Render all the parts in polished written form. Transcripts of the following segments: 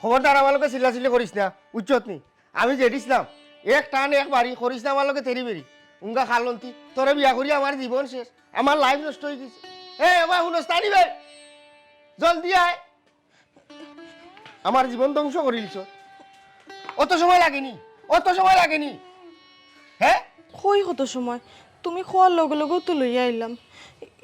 খবরদার আমার লোকে চিল্লাচিল্লি করিস না উচ্চত নি আমি জেডিছিলাম এক টান এক বাড়ি করিস না আমার লোকে তেরি বেরি উঙ্গা খালন্তি তোরে বিয়া করি আমার জীবন শেষ আমার লাইফ নষ্ট হয়ে গেছে এবার শুনস্তানি ভাই জলদি আয় আমার জীবন ধ্বংস করিলছ অত সময় লাগেনি হ্যাঁ কই কত সময় তুমি খোয়ার লগে লগেও তো লইয়া আইলাম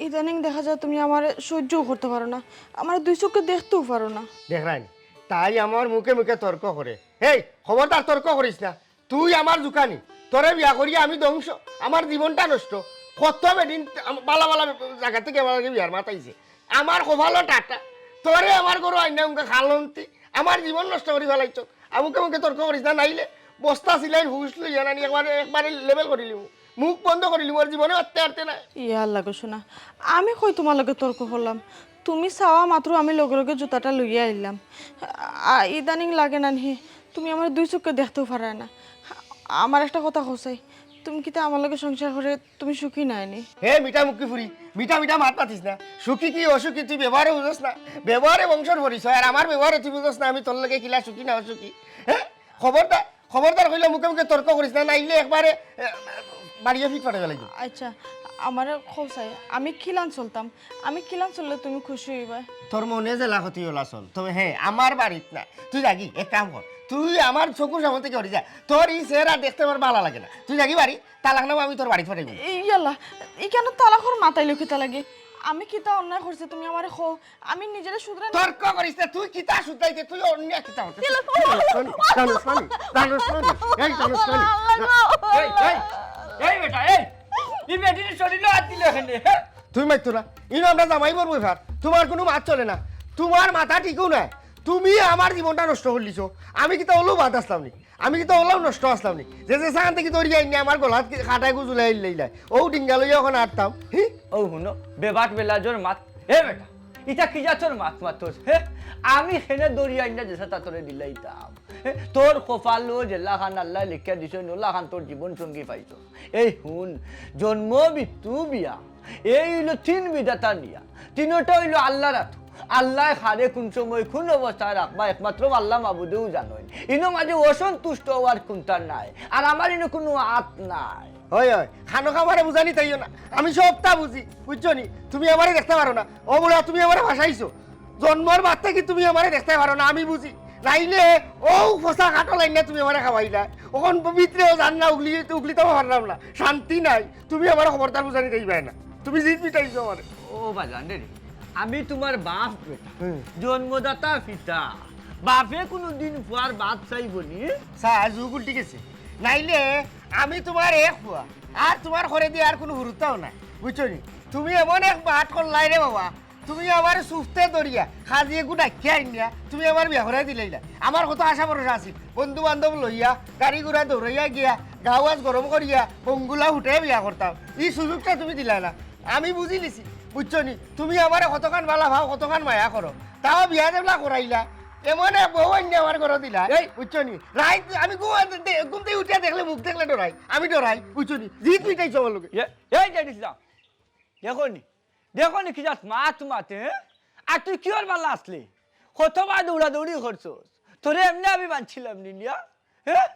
ইদানিং দেখা যায় তুমি আমার সহ্যও করতে পারো না আমার দুই চোখে দেখতেও পারো না দেখ রানি তাই আমার মুখে মুখে তর্ক করে হেই খবরদার তর্ক করিস না তুই আমার দোকানি তোরে বিয়া করি আমি ধ্বংস আমার জীবনটা নষ্ট কত বেদিন বালা বালা জায়গা থেকে আমার বিয়ার মাতাইছে আমার কপালো টাটা তোরে আমার গরু আইনা মুখে খালন্তি আমার জীবন নষ্ট করি ফেলাইছ মুখে মুখে তর্ক করিস না নাইলে বস্তা সিলাই হুস লইয়া নানি একবারে লেভেল করিলি মুখ বন্ধ করিলি মোর জীবনে আটতে আটতে না ইয়ার লাগে শোনা আমি কই তোমার লগে তর্ক করলাম তুমি চাওয়া মাত্র আমি লগে লগে জুতাটা লইয়া আইলাম ইদানিং লাগে না নি তুমি আমার দুই চোখে দেখতেও পারা না আমার একটা কথা হোসাই তুমি কি আমার লগে সংসার করে তুমি সুখী নাইনি হে মিঠা মুখি ফুরি মিঠা মিঠা মাত পাতিস না সুখী কি অসুখী তুই ব্যবহারে বুঝস না ব্যবহারে বংশর ভরিস আর আমার ব্যবহারে তুই বুঝস না আমি তোর লগে কিলা সুখী না অসুখী হ্যাঁ খবরদার হইলে মুখে মুখে তর্ক করিস না নাইলে একবারে বাড়িয়ে ফিট ফাটে ফেলাই আচ্ছা আমার খোসাই আমি খিলান চললে তুমি খুশি হইবা তোর মনে জেলা ক্ষতি হলা চল তবে হ্যাঁ আমার বাড়িত না তুই যাগি এক কাম কর তুই আমার চকুর সামনে থেকে হরি যা তোর এই চেহারা দেখতে আমার ভালো লাগে না তুই যাগি বাড়ি তালাক নাম আমি তোর বাড়ি ফাটাই ইয়াল্লা এই কেন তালাকর মাথায় লুকিতে লাগে আমি কিতা অন্যায় করছি তুমি আমারে খো আমি নিজেরে শুধরে তর্ক করিস না তুই কিতা শুধাইতে তুই অন্য কিতা হতে এই বেটা এই বেটির শরীরে হাত দিলে এখানে তুই মাইতো না ইনো আমরা জামাই বলবো এবার তোমার কোনো মাত চলে না তোমার মাথা ঠিকও নাই তুমি আমার জীবনটা নষ্ট করলিছো আমি কি তো ওলো বাদ আসলাম নি আমি কি তো ওলাও নষ্ট আসলাম নি যে সান থেকে তৈরি আইনি আমার গলাত খাটাই গুজুলাই লইলাই ও ডিঙ্গা লইয়া ওখানে আটতাম ও হুনো বেবাট বেলা জোর মাত হে বেটা ইটা কি যা তোর মাত মাতোস হে আমি হেনে দড়িয়া আইনা যেসা তা তোরে দিলাইতাম তোর কপালো জেলা খান আল্লাহ লিখিয়া দিছ নোলা খান তোর জীবন সঙ্গী পাইছ এই হুন জন্ম মৃত্যু বিয়া এই হইল তিন বিধাতা নিয়া তিনটা হইল আল্লাহ রাত আল্লাহ খারে কোন সময় কোন অবস্থায় রাখবা একমাত্র আল্লাহ মাবুদেও জানেন ইনো মাঝে অসন্তুষ্ট হওয়ার কোনটার নাই আর আমার ইনো কোনো হাত নাই হয় খানো খাবারে বুঝানি তাইও না আমি সবটা বুঝি বুঝছো নি তুমি আমারে দেখতে পারো না ও বলে তুমি আমারে ভাসাইছো জন্মর বাদ থেকে তুমি আমারে দেখতে পারো না আমি বুঝি নাইলে ও ফসা কাটো লাইন না তুমি আমারে খাওয়াই না ওখান ভিতরেও জান না উগলি তো পারলাম না শান্তি নাই তুমি আমার খবরদার বুঝানি দেইবাই না তুমি জিত পিটাইছো আমারে ও বাজান রে আমি তোমার বাপ বেটা জন্মদাতা পিতা বাপে কোনোদিন ফুয়ার বাপ চাইবনি যুগ উল্টি গেছে নাইলে আমি তোমার এক ফুয়া আর তোমার ঘরে দিয়ে আর কোনো হুরুতাও নাই বুঝছো নি তুমি এমন এক বাট করলাই রে বাবা তুমি আমার সুস্থে দরিয়া খাজিয়ে গুটা খেয়ে নিয়া তুমি আমার বিয়া করে দিলেই না আমার কত আশা ভরসা আছিল বন্ধু বান্ধব লইয়া গাড়ি ঘোড়া দৌড়াইয়া গিয়া গাওয়াজ গরম করিয়া বঙ্গুলা উঠে বিয়া করতাম এই সুযোগটা তুমি দিলা না আমি বুঝি নিছি বুঝছো নি তুমি আমার কতখান ভালা ভাও কতখান মায়া করো তাও বিয়া দেবলা করাইলা এমন বউ অন্য আমার ঘর দিলা এই বুঝছো নি রাই আমি ঘুম থেকে উঠিয়া দেখলে মুখ দেখলে ডরাই আমি ডরাই বুঝছো নি জিত পিটাইছো আমার লোকে এই জানিস না দেখো নি কি যাস মাত মাতে আর তুই কি ওর পাল্লা আসলি কতবার দৌড়াদৌড়ি করছোস তোরে এমনি আমি বাঁধছিলাম নিয়া হ্যাঁ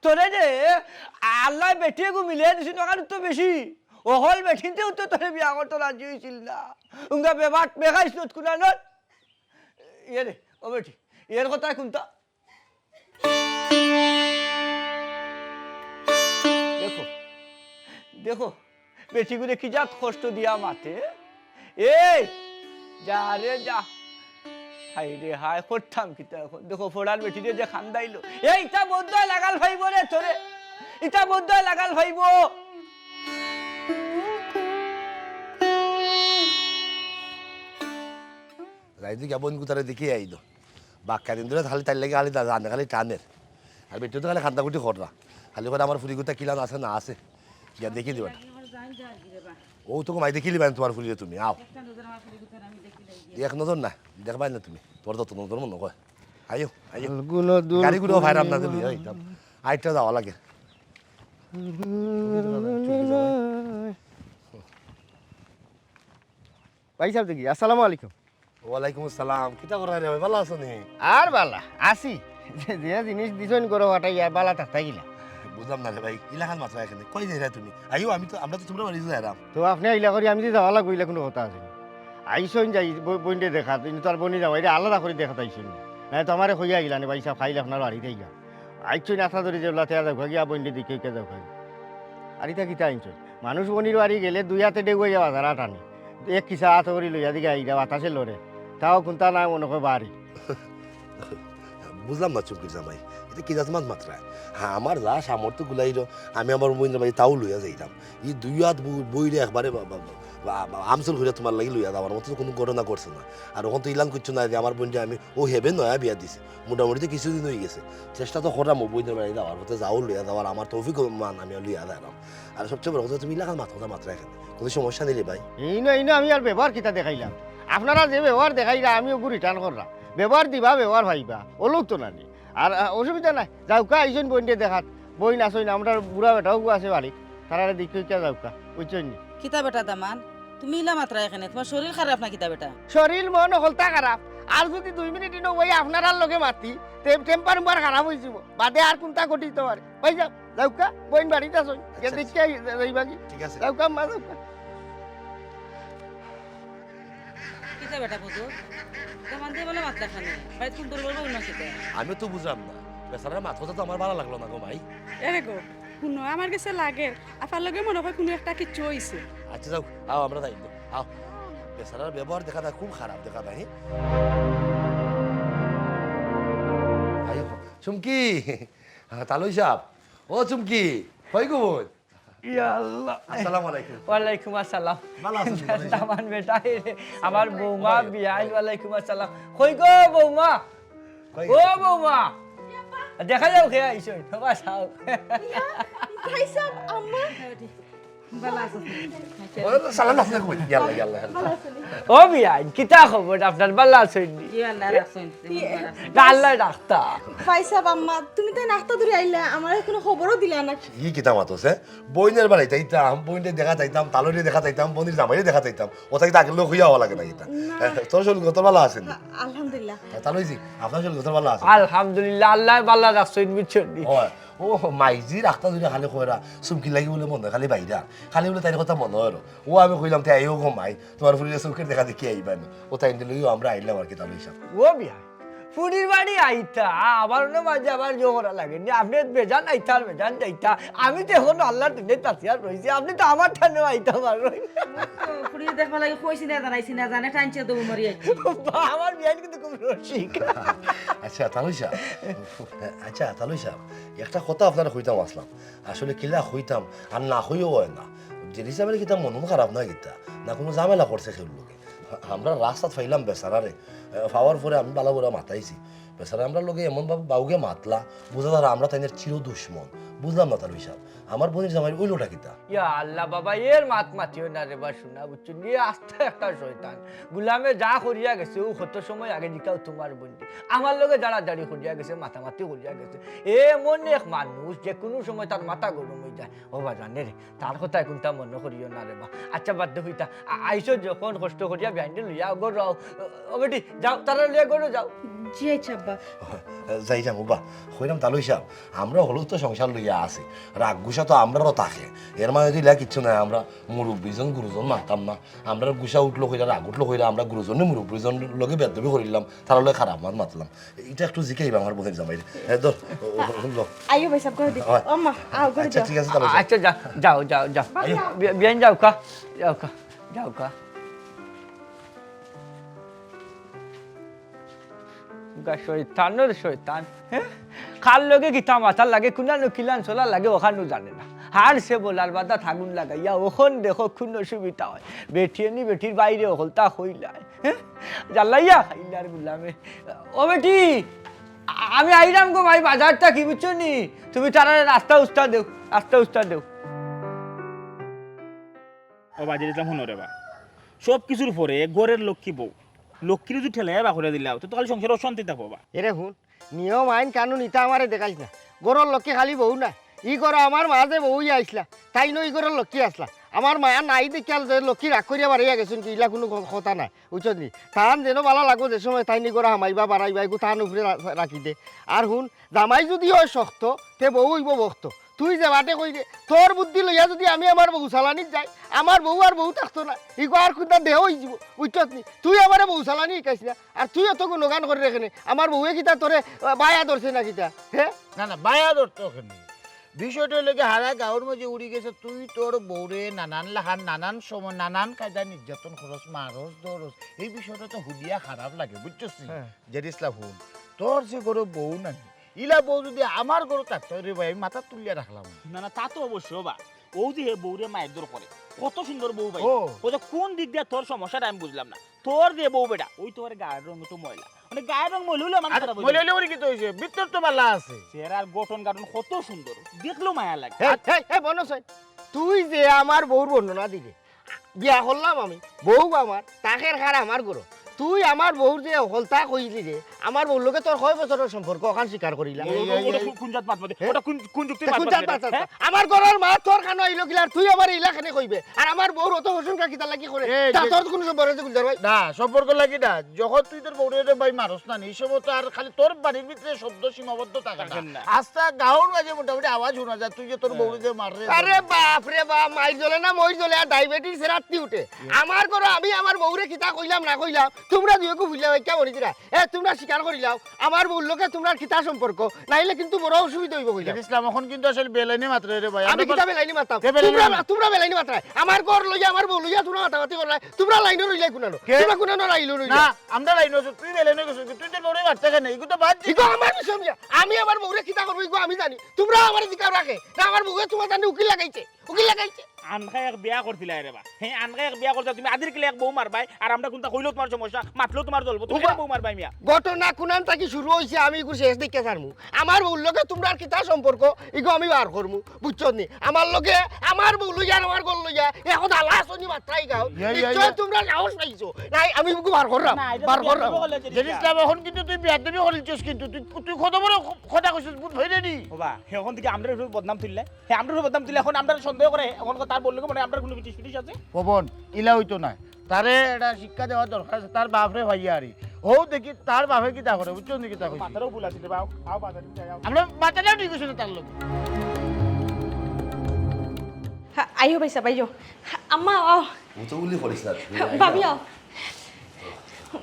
তোরে যে আল্লাহ বেটিয়ে গু মিলিয়ে দিছি টাকার তো বেশি ওহল বেঠিনতেও তো তোরে বিয়া করতে রাজি হয়েছিল না উঙ্গা বেবাট বেখাইছিল কুনানত ইয়ে রে ও বেটি এর কথা কোনটা দেখো দেখো বেটি করে কি যা কষ্ট দিয়া মাতে এই যা রে যা হাই রে হাই করতাম কি এখন দেখো ফোড়ার বেটি রে যে খান্দাইলো এইটা বদ্ধ লাগাল ভাইব রে তোরে এটা বদ্ধ লাগাল ভাইব রাইতে কেমন কুতারে দেখে আইল বাক্কা দিন ধরে খালি তাই লাগে খালি রান্না খালি টানের আর বেটি তো খালি খান্দাকুটি করা খালি করে আমার ফুলি কুতা কিলান আছে না আছে গিয়া দেখে দিবা ও তোকে মাই দেখিলি বাইন তোমার ফুলিয়ে তুমি আও এক নজর না দেখবাই না তুমি তোর তো নজর মনে কয় আইও আইও গাড়িগুলো ভাইরাম না দিলি একদম আইটা যাওয়া লাগে ভাই সাহেব দেখি আসসালামু আলাইকুম ওয়ালাইকুম আসসালাম কিতা করা রে ভাই ভালো আছো নি আর বালা আসি যে জিনিস দিছন করো হঠাই আর বালা থাকতা গিলা বুঝলাম না রে ভাই ইলাকান মাত্র এখানে কই যাই তুমি আইও আমরা তো তোমরা বাড়ি যাইরাম তো আপনি আইলা করি আমি যে যাওয়া লাগবো ইলা কোনো কথা আছে আইসন যাই বইনটে দেখা কিন্তু তার বনি যাও এটা আলাদা করে দেখা তাইছেন না তো আমারে হইয়া গিলা নে ভাই সব খাইলে আপনার বাড়িতে গিয়া আইসন আশা ধরে যে লাতে যাও গিয়া বইনটে দিকে কে যাও খাই আর ইটা কিতা আইনছ মানুষ বনির বাড়ি গেলে দুই হাতে ডেগুয়ে যাওয়া যারা টানি এক কিসা হাত করি লইয়া দিকে আইরা বাতাসে লড়ে তাও কোনটা নাই মনে করে বাড়ি বুঝলাম না চুপকির জামাই এটা কি যাত মাত্রা হ্যাঁ আমার যা সামর্থ্য গুলাইল আমি আমার বইনের বাড়ি তাও লইয়া যাইতাম এই দুই হাত বইরে একবারে আমসল হইয়া তোমার লাগি লইয়া যাওয়ার মতো কোনো ঘটনা করছে না আর ওখান তো ইলান করছো না যে আমার বোনটা আমি ও হেবে নয়া বিয়া দিছে মোটামুটি তো কিছুদিন হয়ে গেছে চেষ্টা তো করাম বইনের বাড়ি যাওয়ার মতো যাও লইয়া যাওয়ার আমার তৌফিক মান আমি লইয়া যাইলাম আর সবচেয়ে বড় কথা তুমি ইলাকার মাত্রা এখানে কোনো সমস্যা নেই রে ভাই এই না আমি আর ব্যবহার কিতা দেখাইলাম আপনারা যে ব্যবহার দেখাইলা আমি ওগুলো রিটার্ন করলাম ব্যবহার দিবা ব্যবহার ভাইবা ওলো তো না আর অসুবিধা নাই যাওকা এইজন বইনটে দেখাত বইন আসইন আমরা বুড়া বেটাও আছে বাড়ি তারা দেখি কে যাওকা বুঝছেন কিতা বেটা দামান তুমি ইলা মাত্রা এখানে তোমার শরীর খারাপ না কিতা বেটা শরীর মন হলতা খারাপ আর যদি 2 মিনিট ওই আপনার লগে মাতি টেম্পার উম্পার খারাপ হয়ে যাব বাদে আর কোনটা ঘটিতে পারে ভাই যাও যাওকা বইন বাড়িতে আসই কে দেখি যাইবা কি ঠিক আছে যাওকা মা যাওকা কিতা বেটা বুঝো দামান দিয়ে বলে মাত্রা খানে ভাই কোন তোর বলবো না কিতা আমি তো বুঝলাম না বেচারার মাথাটা তো আমার ভালো লাগলো না গো ভাই এরে গো শুনো আমার কাছে লাগে আপার লগে মনে হয় কোনো একটা কিছু হইছে আচ্ছা যাও আও আমরা যাই আও বেচারার ব্যবহার দেখা যায় খুব খারাপ দেখা যায় আইও চুমকি তালুই সাহেব ও চুমকি কই গো বোন ইয়া আল্লাহ আসসালামু আলাইকুম ওয়ালাইকুম আসসালাম ভালো আছেন দামান বেটা আমার বৌমা বিয়াই ওয়ালাইকুম আসসালাম কই গো বৌমা ও বৌমা দেখা যাও খেয়ে আইসই বাস আও ভাইসাব আম্মা ভালো আছো সালাম আলাইকুম কই ইয়াল্লা ইয়াল্লা ও বিয়াই কিতা খবর আপনার ভালো আছেন জি আল্লাহ রাখছেন আল্লাহ ডাক্তার ভাইসাব আম্মা তুমি তো নাস্তা ধরে আইলা আমার কোনো খবরও দিলা না ই কিতা মাতছে বইনের বাড়ি যাইতাম বইনে দেখা যাইতাম তালুরে দেখা যাইতাম বনির জামাইরে দেখা যাইতাম ওটাই তো আগের লোক হইয়া হওয়া লাগে না এটা তোর শরীর কত ভালো আছেন আলহামদুলিল্লাহ তালুইজি আপনার শরীর কত ভালো আছে আলহামদুলিল্লাহ আল্লাহ ভালো রাখছেন বুঝছেন ও মাইজি রাখতা যদি খালি কইরা চুমকি লাগি বলে মনে খালি বাইরা খালি বলে তাইর কথা মনে হয় ও আমি কইলাম তাই আইও ঘুমাই তোমার ফুরিয়ে চুমকির দেখা দেখি আইবেন ও তাই লইও আমরা আইলাম আর কি তাহলে হিসাব ও বিয়াই ফুরির বাড়ি আইতা আবার না মাঝে আবার জোহরা লাগে আপনি বেজান আইতা আর বেজান যাইতা আমি তো এখন আল্লাহর দুনিয়ায় তাসিয়ার রইছি আপনি তো আমার ঠান্ডা আইতা পারবেন পুরি দেখবা লাগে কইছি না জানাইছি না জানে টাইনছে তো মরি আইছি আমার বিয়াই কিন্তু খুব রসিক আচ্ছা তালুইসা আচ্ছা তালুইসা একটা কথা আপনারা হইতাম আসলাম আসলে কিলা হইতাম আর না হইও হয় না যে হিসাবে কিতা মন খারাপ না কিতা না কোনো ঝামেলা করছে সেগুলো লোকে আমরা রাস্তাত ফাইলাম বেচারারে পাওয়ার পরে আমি বালা বুড়া মাতাইছি বেচারা আমরা লোকে এমন ভাবে বাউকে মাতলা বুঝা তারা আমরা তাইনের চির দুশ্মন বুঝলাম না তার হিসাব আমার বোনের জামাই ওইলোটা কিতা ইয়া আল্লাহ বাবা এর মাত মাতিও না রে বা শোনা বুঝছেন নিয়ে আস্তে একটা শয়তান গুলামে যা করিয়া গেছে ও কত সময় আগে দিকাও তোমার বন্ধু আমার লগে যারা দাঁড়ি করিয়া গেছে মাথামাতি করিয়া গেছে এমন এক মানুষ যে কোনো সময় তার মাথা গরম হয়ে যায় ও বা জানে রে তার কথা কোনটা মনে করিও না রে বা আচ্ছা বাধ্য হইতা আইসো যখন কষ্ট করিয়া ব্যান্ডে লইয়া গরু ও বেটি যাও তারা লইয়া গরু যাও জি আচ্ছা আব্বা যাই যাম বা হইলাম তালুই সাহেব আমরা হলেও তো সংসার লইয়া আছি রাগ গুসা তো আমরারও থাকে এর মানে দিলা কিচ্ছু নাই আমরা মুরব্বীজন গুরুজন মানতাম না আমরা গুসা উঠলো হইলা রাগ উঠলো হইলা আমরা গুরুজনে মুরব্বীজন লগে বেদবি করিলাম তার লগে খারাপ মান মাতলাম এটা একটু জিকাইবা আমার বোনের জামাই ধর আইও ভাইসাব করে দি আম্মা আও করে আচ্ছা যাও ঠিক আছে তালুই সাহেব আচ্ছা যাও যাও যাও বিয়ান যাও কা যাও কা শৈতানের শৈতান হ্যাঁ খাল লগে গীতা মাথার লাগে কুনানো কিলান চলা লাগে ওখানো জানে না হার সে বলার বাদা থাগুন লাগাইয়া ওখন দেখো খুন অসুবিধা হয় বেঠিয়ে নি বেঠির বাইরে হলতা হইলায় হ্যাঁ জ্বালাইয়া খাইলার গুলামে ও বেটি আমি আইরাম গো ভাই বাজারটা কি বুঝছো নি তুমি তারা রাস্তা উস্তা দেও ও বাজির ইসলাম হনো রে বা সব কিছুর পরে গড়ের লক্ষ্মী বউ লক্ষ্মীর যদি ঠেলে বা করে দিলাও তো খালি সংসার অশান্তি থাকবো বা এরে শুন নিয়ম আইন কানুন ইটা আমারে দেখাইছ না গরর লক্ষ্যে খালি বউ না ই করো আমার মাঝে বউই আইসলা তাই নই গরর লক্ষ্মী আসলা আমার মায়া নাই দেখিয়াল যে লক্ষ্মী রাগ করিয়া বাড়িয়া গেছেন কি ইলা কোনো কথা নাই বুঝছেন নি তাহান যেন ভালো লাগবো যে সময় তাইনি করে হামাইবা বাড়াইবা এগু তাহান উপরে রাখি দে আর শুন জামাই যদি হয় শক্ত তে বউ হইব বক্ত তুই যে বাটে কই দে তোর বুদ্ধি লইয়া যদি আমি আমার বউ চালানিত যাই আমার বউ আর বউ থাকতো না ইগো আর খুদা দেহ হয়ে যাব বুঝছত নি তুই আমার বউ চালানি শিকাইস না আর তুই অত গুণগান করে রেখে আমার বউয়ে কিতা তোরে বায়া ধরছে না কিতা হ্যাঁ না না বায়া ধরতো ওখানে বিষয়টা লেগে হারা গাঁর মাঝে উড়ি গেছে তুই তোর বউরে নানান লাহান নানান সময় নানান কায়দা নির্যাতন খরচ মারস দরস এই বিষয়টা তো হুদিয়া খারাপ লাগে বুঝছিস জেরিসলা হুন তোর যে গরু বউ নাকি ইলা বউ যদি আমার গরু থাকতো রে ভাই আমি মাথা তুলিয়া রাখলাম না না তা তো অবশ্যই বা ও যে হে বউরে মায়ের দর করে কত সুন্দর বউ ভাই ও। ও যে কোন দিক দিয়ে তোর সমস্যাটা আমি বুঝলাম না তোর যে বউ বেটা ওই তোর গায়ের রং তো ময়লা মানে গায়ের রং ময়লা হইলে মানুষ খারাপ বলে হলে কি তো হয়েছে ভিতর তো বালা আছে চেহারার গঠন গাঠন কত সুন্দর দেখলেও মায়া লাগে বনস তুই যে আমার বউর বর্ণনা দিলে বিয়া করলাম আমি বউ আমার তাকের খার আমার গরু তুই আমার বউর যে হলতা কইলি রে আমার বউর লোকে তোর 6 বছরের সম্পর্ক ওখান স্বীকার করিলা কোন জাত মাত ওটা কোন যুক্তি আমার ঘরের মা তোর খানো আইলো কিলার তুই আমার ইলাখানে কইবে আর আমার বউর অত হোসেন কা কিতা লাগি করে তোর কোনো সম্পর্ক আছে গুলজার ভাই না সম্পর্ক লাগি না যখন তুই তোর বউরে ভাই মারস না এই সময় তো আর খালি তোর বাড়ির ভিতরে শব্দ সীমাবদ্ধ থাকে না আস্তা গাঁর মাঝে মোটামুটি আওয়াজ শোনা যায় তুই যে তোর বউরে যে মাররে আরে বাপ রে বাপ মাই জ্বলে না মই জ্বলে আর ডায়াবেটিস রাত্রি উঠে আমার ঘরে আমি আমার বউরে কিতা কইলাম না কইলাম তোমরা দুইকে বুঝলাম কেমন দিরা তোমরা স্বীকার করিলাও আমার বউর লোকে তোমরা কিতা সম্পর্ক নাইলে কিন্তু বড় অসুবিধা হইব কইলাম ইসলাম এখন কিন্তু আসলে বেলাইনে মাত্র রে ভাই আমি কিতা বেলাইনি মারতাম তোমরা বেলাইনি মাত্রায় আমার ঘর লইয়া আমার বউ লইয়া তোমরা মাতামাতি করলাই তোমরা লাইনে রইলাই কুনানো তোমরা কুনানো রাইলো রইলা না আমরা লাইনে তুই বেলাইনে গেছিস তুই তোর বউরে মারতে কেন এগুলো তো বাদ ইগো আমার বিষয় মিয়া আমি আমার বউরে কিতা করব ইগো আমি জানি তোমরা আমার জিকার রাখে না আমার বউয়ে তোমার জানি উকিল লাগাইছে আনকা এক বিয়া করছিলা রে বা হ্যাঁ আনকা এক বিয়া করতে তুমি আদির কিলে এক বউ মারবাই আর আমরা কোনটা কইলো তোমার সমস্যা মাতলো তোমার জ্বলবো তুমি বউ মারবাই মিয়া ঘটনা কুনান থাকি শুরু হইছে আমি ইগো শেষ দিকে ছাড়মু আমার বউর লগে তোমরা কিতা সম্পর্ক ইগো আমি বার করমু বুঝছো নি আমার লগে আমার বউ লইয়া আমার গল লইয়া এখন আলাসনি মাত্রাই গাও নিশ্চয় তোমরা সাহস পাইছো নাই আমি ইগো বার করলাম ইসলাম এখন কিন্তু তুই বিয়াদবি করিছিস কিন্তু তুই কত বড় কথা কইছিস বুঝ হইরে নি বাবা এখন থেকে আমরা বদনাম তুললে হ্যাঁ আমরা বদনাম তুললে এখন আমরা সন্দেহ করে এখন তার বললো মানে আমরা কোনো পিটিশ পিটিশ আছে পবন ইলা হইতো না তারে এটা শিক্ষা দেওয়া দরকার আছে তার বাপরে ভাইয়া আরি ও দেখি তার বাপে কি তা করে বুঝছো নি কি তা কইছি মাথারও ভুল আছে বাবা আও বাজারে যাই আমরা বাচ্চাটাও ঠিক আছে তার লোক আইও পাইছা বাইও আম্মা ও অতগুলি করিস না ভাবি ও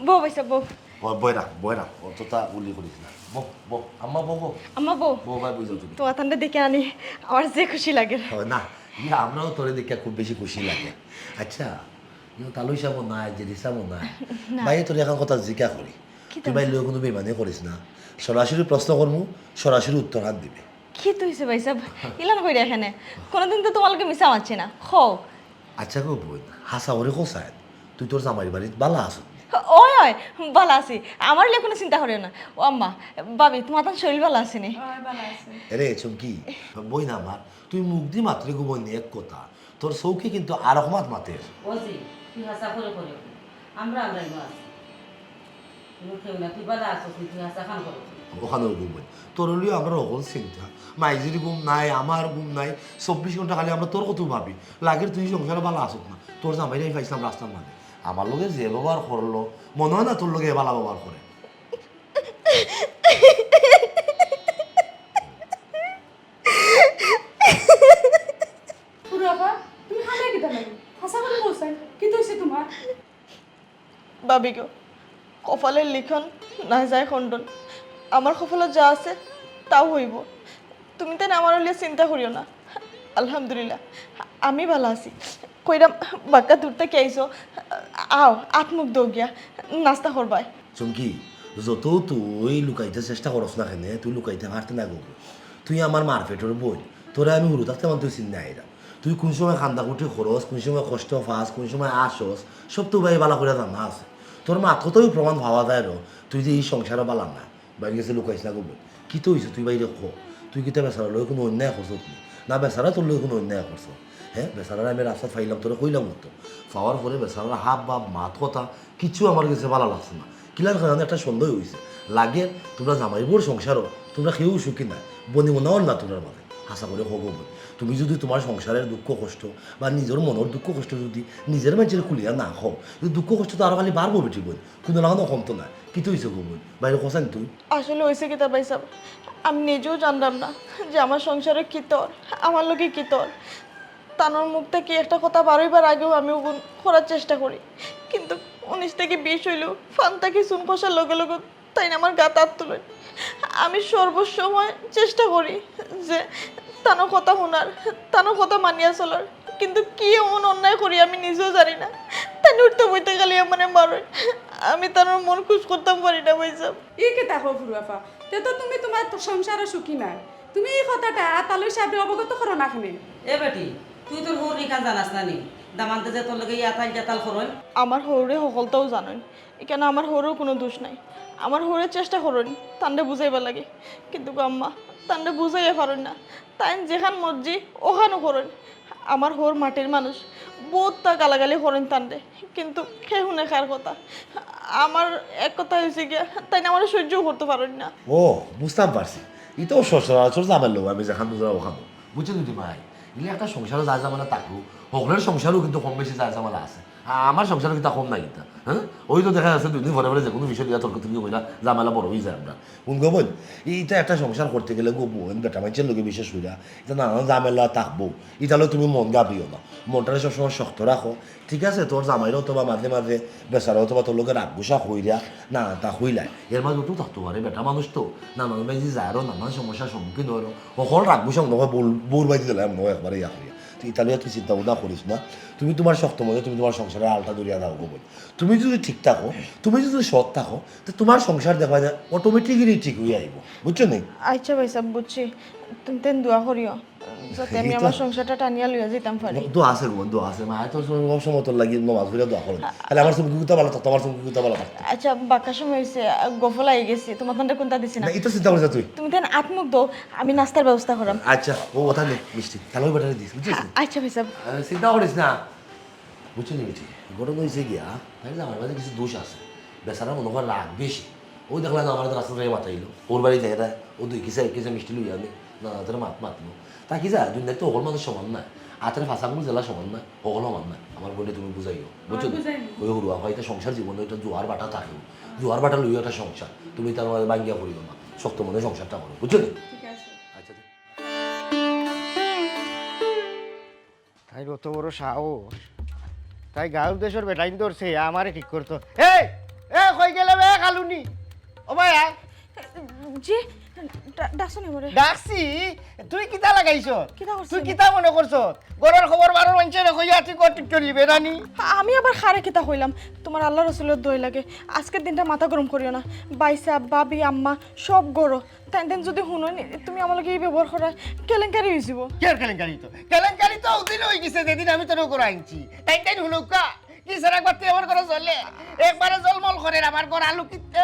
বউ পাইছা বউ বয়রা অতটা উলি করিস না বো আম্মা বো আম্মা বউ বো ভাই বুঝাও তুমি তোমার তান্ডে দেখে আনি আমার যে খুশি লাগে না ইয়া আমরাও তোরে দেখে খুব বেশি খুশি লাগে আচ্ছা তালু হিসাবও নাই যে হিসাবও নাই ভাই তোর এখন কথা জিজ্ঞা করি তুই ভাই লোক কোনো বেমানে করিস না সরাসরি প্রশ্ন করমু সরাসরি উত্তর হাত দিবে কি তো হইছে ভাই সাহেব ইলান কইরা এখানে কোনদিন তো তোমালকে মিছা মারছি না খো আচ্ছা গো বোন হাসা ওরে কোসায় তুই তোর জামাইর বাড়িতে বালা আছো ওই ওই ভালো আছি আমার লিয়ে কোনো চিন্তা করিও না ও আম্মা ভাবি তোমার তো শরীর ভালো আছে নি রে চুমকি বই না আমার তুই মুখ দি মাত্রে গো বই এক কথা তোর চৌকি কিন্তু আর রকমাত মাতের ওজি তুই হাসা করে করে আমরা আমরাই মাছ মুখে না তুই বালা আসছিস তুই হাসা খান করো ওখানেও ঘুমই তোর হলেও আমরা অকল চিন্তা মাইজির ঘুম নাই আমার ঘুম নাই 24 ঘন্টা খালি আমরা তোর কত ভাবি লাগের তুই সংসারে ভালো আসুক না তোর জামাইরাই পাইছিলাম রাস্তার মানে আমার লোকে যে ব্যবহার করলো মনে হয় না তোর লোকে ভালো ব্যবহার করে তুমি হাসা কিতা লাগে হাসা করে বলছেন কি হইছে তোমার ভাবি গো কপালের লিখন না যায় খণ্ডন আমার কপালে যা আছে তাও হইব তুমি তাই আমার লিয়ে চিন্তা করিও না আলহামদুলিল্লাহ আমি ভালো আছি কইরাম বাক্কা দূর থেকে আইসো আও আত্মুখ দৌ গিয়া নাস্তা করবাই চুমকি যত তুই লুকাইতে চেষ্টা করস না কেন তুই লুকাইতে পারতে না গো তুই আমার মারপেটের বই তোরা আমি হুরু থাকতে আমার তুই চিন্তা আইরা তুই কোন সময় কান্দাকুটি খরচ কোন সময় কষ্ট ফাঁস কোন সময় আসস সব তো ভাই বালা করে জানা আছে তোর মাত্র তোই প্রমাণ ভাবা যায় র তুই যে এই সংসারে বালান না বাইরে গেছে লুকাইস না গো কি তো হয়েছে তুই বাইরে খো তুই কিতা বেচারা লই কোনো অন্যায় করছ না বেচারা তোর লই কোনো অন্যায় করছ হ্যাঁ বেচারা আমি রাস্তা ফাইলাম তোরা কইলাম তো পাওয়ার পরে বেচারা হাত বা মাত কথা কিছু আমার কাছে ভালো লাগছে না কিলার কারণে একটা সন্দেহ হয়েছে লাগে তোমরা জামাইবোর সংসারও তোমরা কেউ সুখী নাই বনি মনাও না তোমরা মাঝে আশা করে হোক বোন তুমি যদি তোমার সংসারের দুঃখ কষ্ট বা নিজের মনের দুঃখ কষ্ট যদি নিজের মানুষের খুলিয়া না হও দুঃখ কষ্ট তো আরো খালি বাড়বো বেটি বোন কোনো লাগানো কমতো না কি তো হয়েছে বোন বাইরে খোঁচান তুই আসলে হয়েছে কি তা ভাই সাহেব আমি নিজেও জানতাম না যে আমার সংসারে কি তোর আমার লোকে কি তোর তানোর মুখ থেকে একটা কথা বারোইবার আগেও আমি ওগুন করার চেষ্টা করি কিন্তু 19 থেকে 20 হইলেও ফান থেকে চুন কষার লগে লগে তাই না আমার গা তার তুলে আমি সর্বসময় চেষ্টা করি যে তানোর কথা শোনার তানোর কথা মানিয়া চলার কিন্তু কি এমন অন্যায় করি আমি নিজেও জানি না তাই উঠতে বইতে গেলে মানে মারে আমি তানোর মন খুশ করতাম পারি না ভাই সাহেব ই কে দেখো ফুরুয়াফা তে তো তুমি তোমার সংসারে সুখী নাই তুমি এই কথাটা তালুই সাহেবের অবগত করো না কেন এ বেটি তুই তোর হোর রিকা জানাস না নি দামানতে যে তোর লগে ইয়াতাল জাতাল করন আমার হৌরে সকলটাও জানেন কেন আমার হৌরেও কোনো দোষ নাই আমার হৌরের চেষ্টা করেন তান্ডে বুঝাইবার লাগে কিন্তু আম্মা তান্ডে বুঝাইয়া পারেন না তাই যেখান মর্জি ওখানেও করেন আমার হৌর মাটির মানুষ বহুতটা গালাগালি করেন তান্ডে কিন্তু সে শুনে খার কথা আমার এক কথা হয়েছে গিয়া তাই না আমার সহ্যও করতে পারেন না ও বুঝতাম পারছি এটাও সচরাচর যাবার লোক আমি যেখান বুঝা ওখানো বুঝছেন দিদি ভাই এগুলি একটা সংসারও যা জামালা থাকবো সকলের সংসারও কিন্তু কম বেশি যা জামালা আছে আমার সংসারও কিন্তু কম নাই কিন্তু হ্যাঁ ওই তো দেখা যাচ্ছে 2 দিন পরে পরে যে কোনো বিষয় দিয়া তর্ক তুমি কইলা জামালা বড় হয়ে যায় আমরা কোন গো বোন এইটা একটা সংসার করতে গেলে গো বোন বেটা মানুষের লোকে বিশেষ কইরা এটা নানান জামেলা থাকবো ইতালে তুমি মন গাবিও না মনটারে সবসময় শক্ত রাখো ঠিক আছে তোর জামাইরও অথবা মাঝে মাঝে বেচারা অথবা তোর লোকের রাগগুসা হইরা না তা হইলাই এর মাঝে তো থাকতে পারে বেটা মানুষ তো নানান বাইজি যায় আরও নানান সমস্যার সম্মুখীন হয় সকল রাগগুসা মনে হয় বোর বাইজি দিলে মনে হয় একবারে ইয়া হইয়া ইতালিয়া তুই চিন্তা ভাবনা করিস না তুমি তোমার শক্ত মধ্যে তুমি তোমার সংসারের আলটা দরিয়া দাও গোবল তুমি যদি ঠিক থাকো তুমি যদি সৎ থাকো তো তোমার সংসার দেখা যায় অটোমেটিকলি ঠিক হয়ে আইব বুঝছো নি আচ্ছা ভাই সাহেব বুঝছি তুমি তেন দোয়া করিও যাতে আমি আমার সংসারটা টানিয়া লইয়া যেতাম পারি দোয়া আছে গো দোয়া আছে মা তো সবসময় তোর লাগি নমাজ পড়ে দোয়া করো তাহলে আমার সঙ্গে গুতা ভালো থাকতো আমার সঙ্গে গুতা ভালো থাকতো আচ্ছা বাক্কা সময় হয়েছে গফল আই গেছি তোমার তান্ডে কোনটা দিছি না এটা চিন্তা করিস তুই তুমি তেন আত্মুখ দো আমি নাস্তার ব্যবস্থা করাম আচ্ছা ও কথা নেই মিষ্টি তাহলে ওই ব্যাটারি দিস বুঝছিস আচ্ছা ভাই সাহেব চিন্তা করিস না বুঝছো নি মিষ্টি ঘটনা হয়েছে গিয়া তাই না আমার মাঝে কিছু দোষ আছে বেচারা মনে হয় রাগ বেশি ওই দেখলাম আমার রাস্তা থেকে মাথাইলো ওর বাড়ি যায় তাই ও 2 কেজি মিষ্টি লই আনে না তাদের মাতলো তা কি যায় দুনিয়া তো সকল মানুষ সমান না হাতের ফাঁসাগুলো জেলা সমান না সকল সমান না আমার বলে তুমি বুঝাইও বুঝছো ওই হরুয়া হয়তো সংসার জীবনে ওইটা জোয়ার বাটা থাকেও জোয়ার বাটা লইও একটা সংসার তুমি তার মধ্যে বাঙ্গিয়া করিও না শক্ত মনে সংসারটা করো বুঝছো নি আচ্ছা তাই অত বড় সাহস তাই গাঁও দেশের বেটাইন ধরছে আমারে ঠিক করতো এই কই গেলে বে কালুনি ও ভাই আয় জি ডাকছনি মরে ডাকছি তুই কিতা লাগাইছ কিতা করছিস? তুই কিতা মনে করছ গরর খবর বারোর মানুষের কইয়া তুই কটিক করলিবে রানি আমি আবার খারে কিতা হইলাম তোমার আল্লাহ রসুলের দই লাগে আজকের দিনটা মাথা গরম করিও না বাইসা বাবি আম্মা সব গরো তাই দেন যদি শুনো তুমি আমার লগে এই ব্যবহার করা কেলেঙ্কারি হয়ে যাব কের কেলেঙ্কারি তো ওদিন হয়ে গেছে যেদিন আমি তোর করে আনছি তাই তাই হুনুকা কি সারা বাতি আমার করে চলে একবারে জলমল করে আমার ঘর আলু কিতে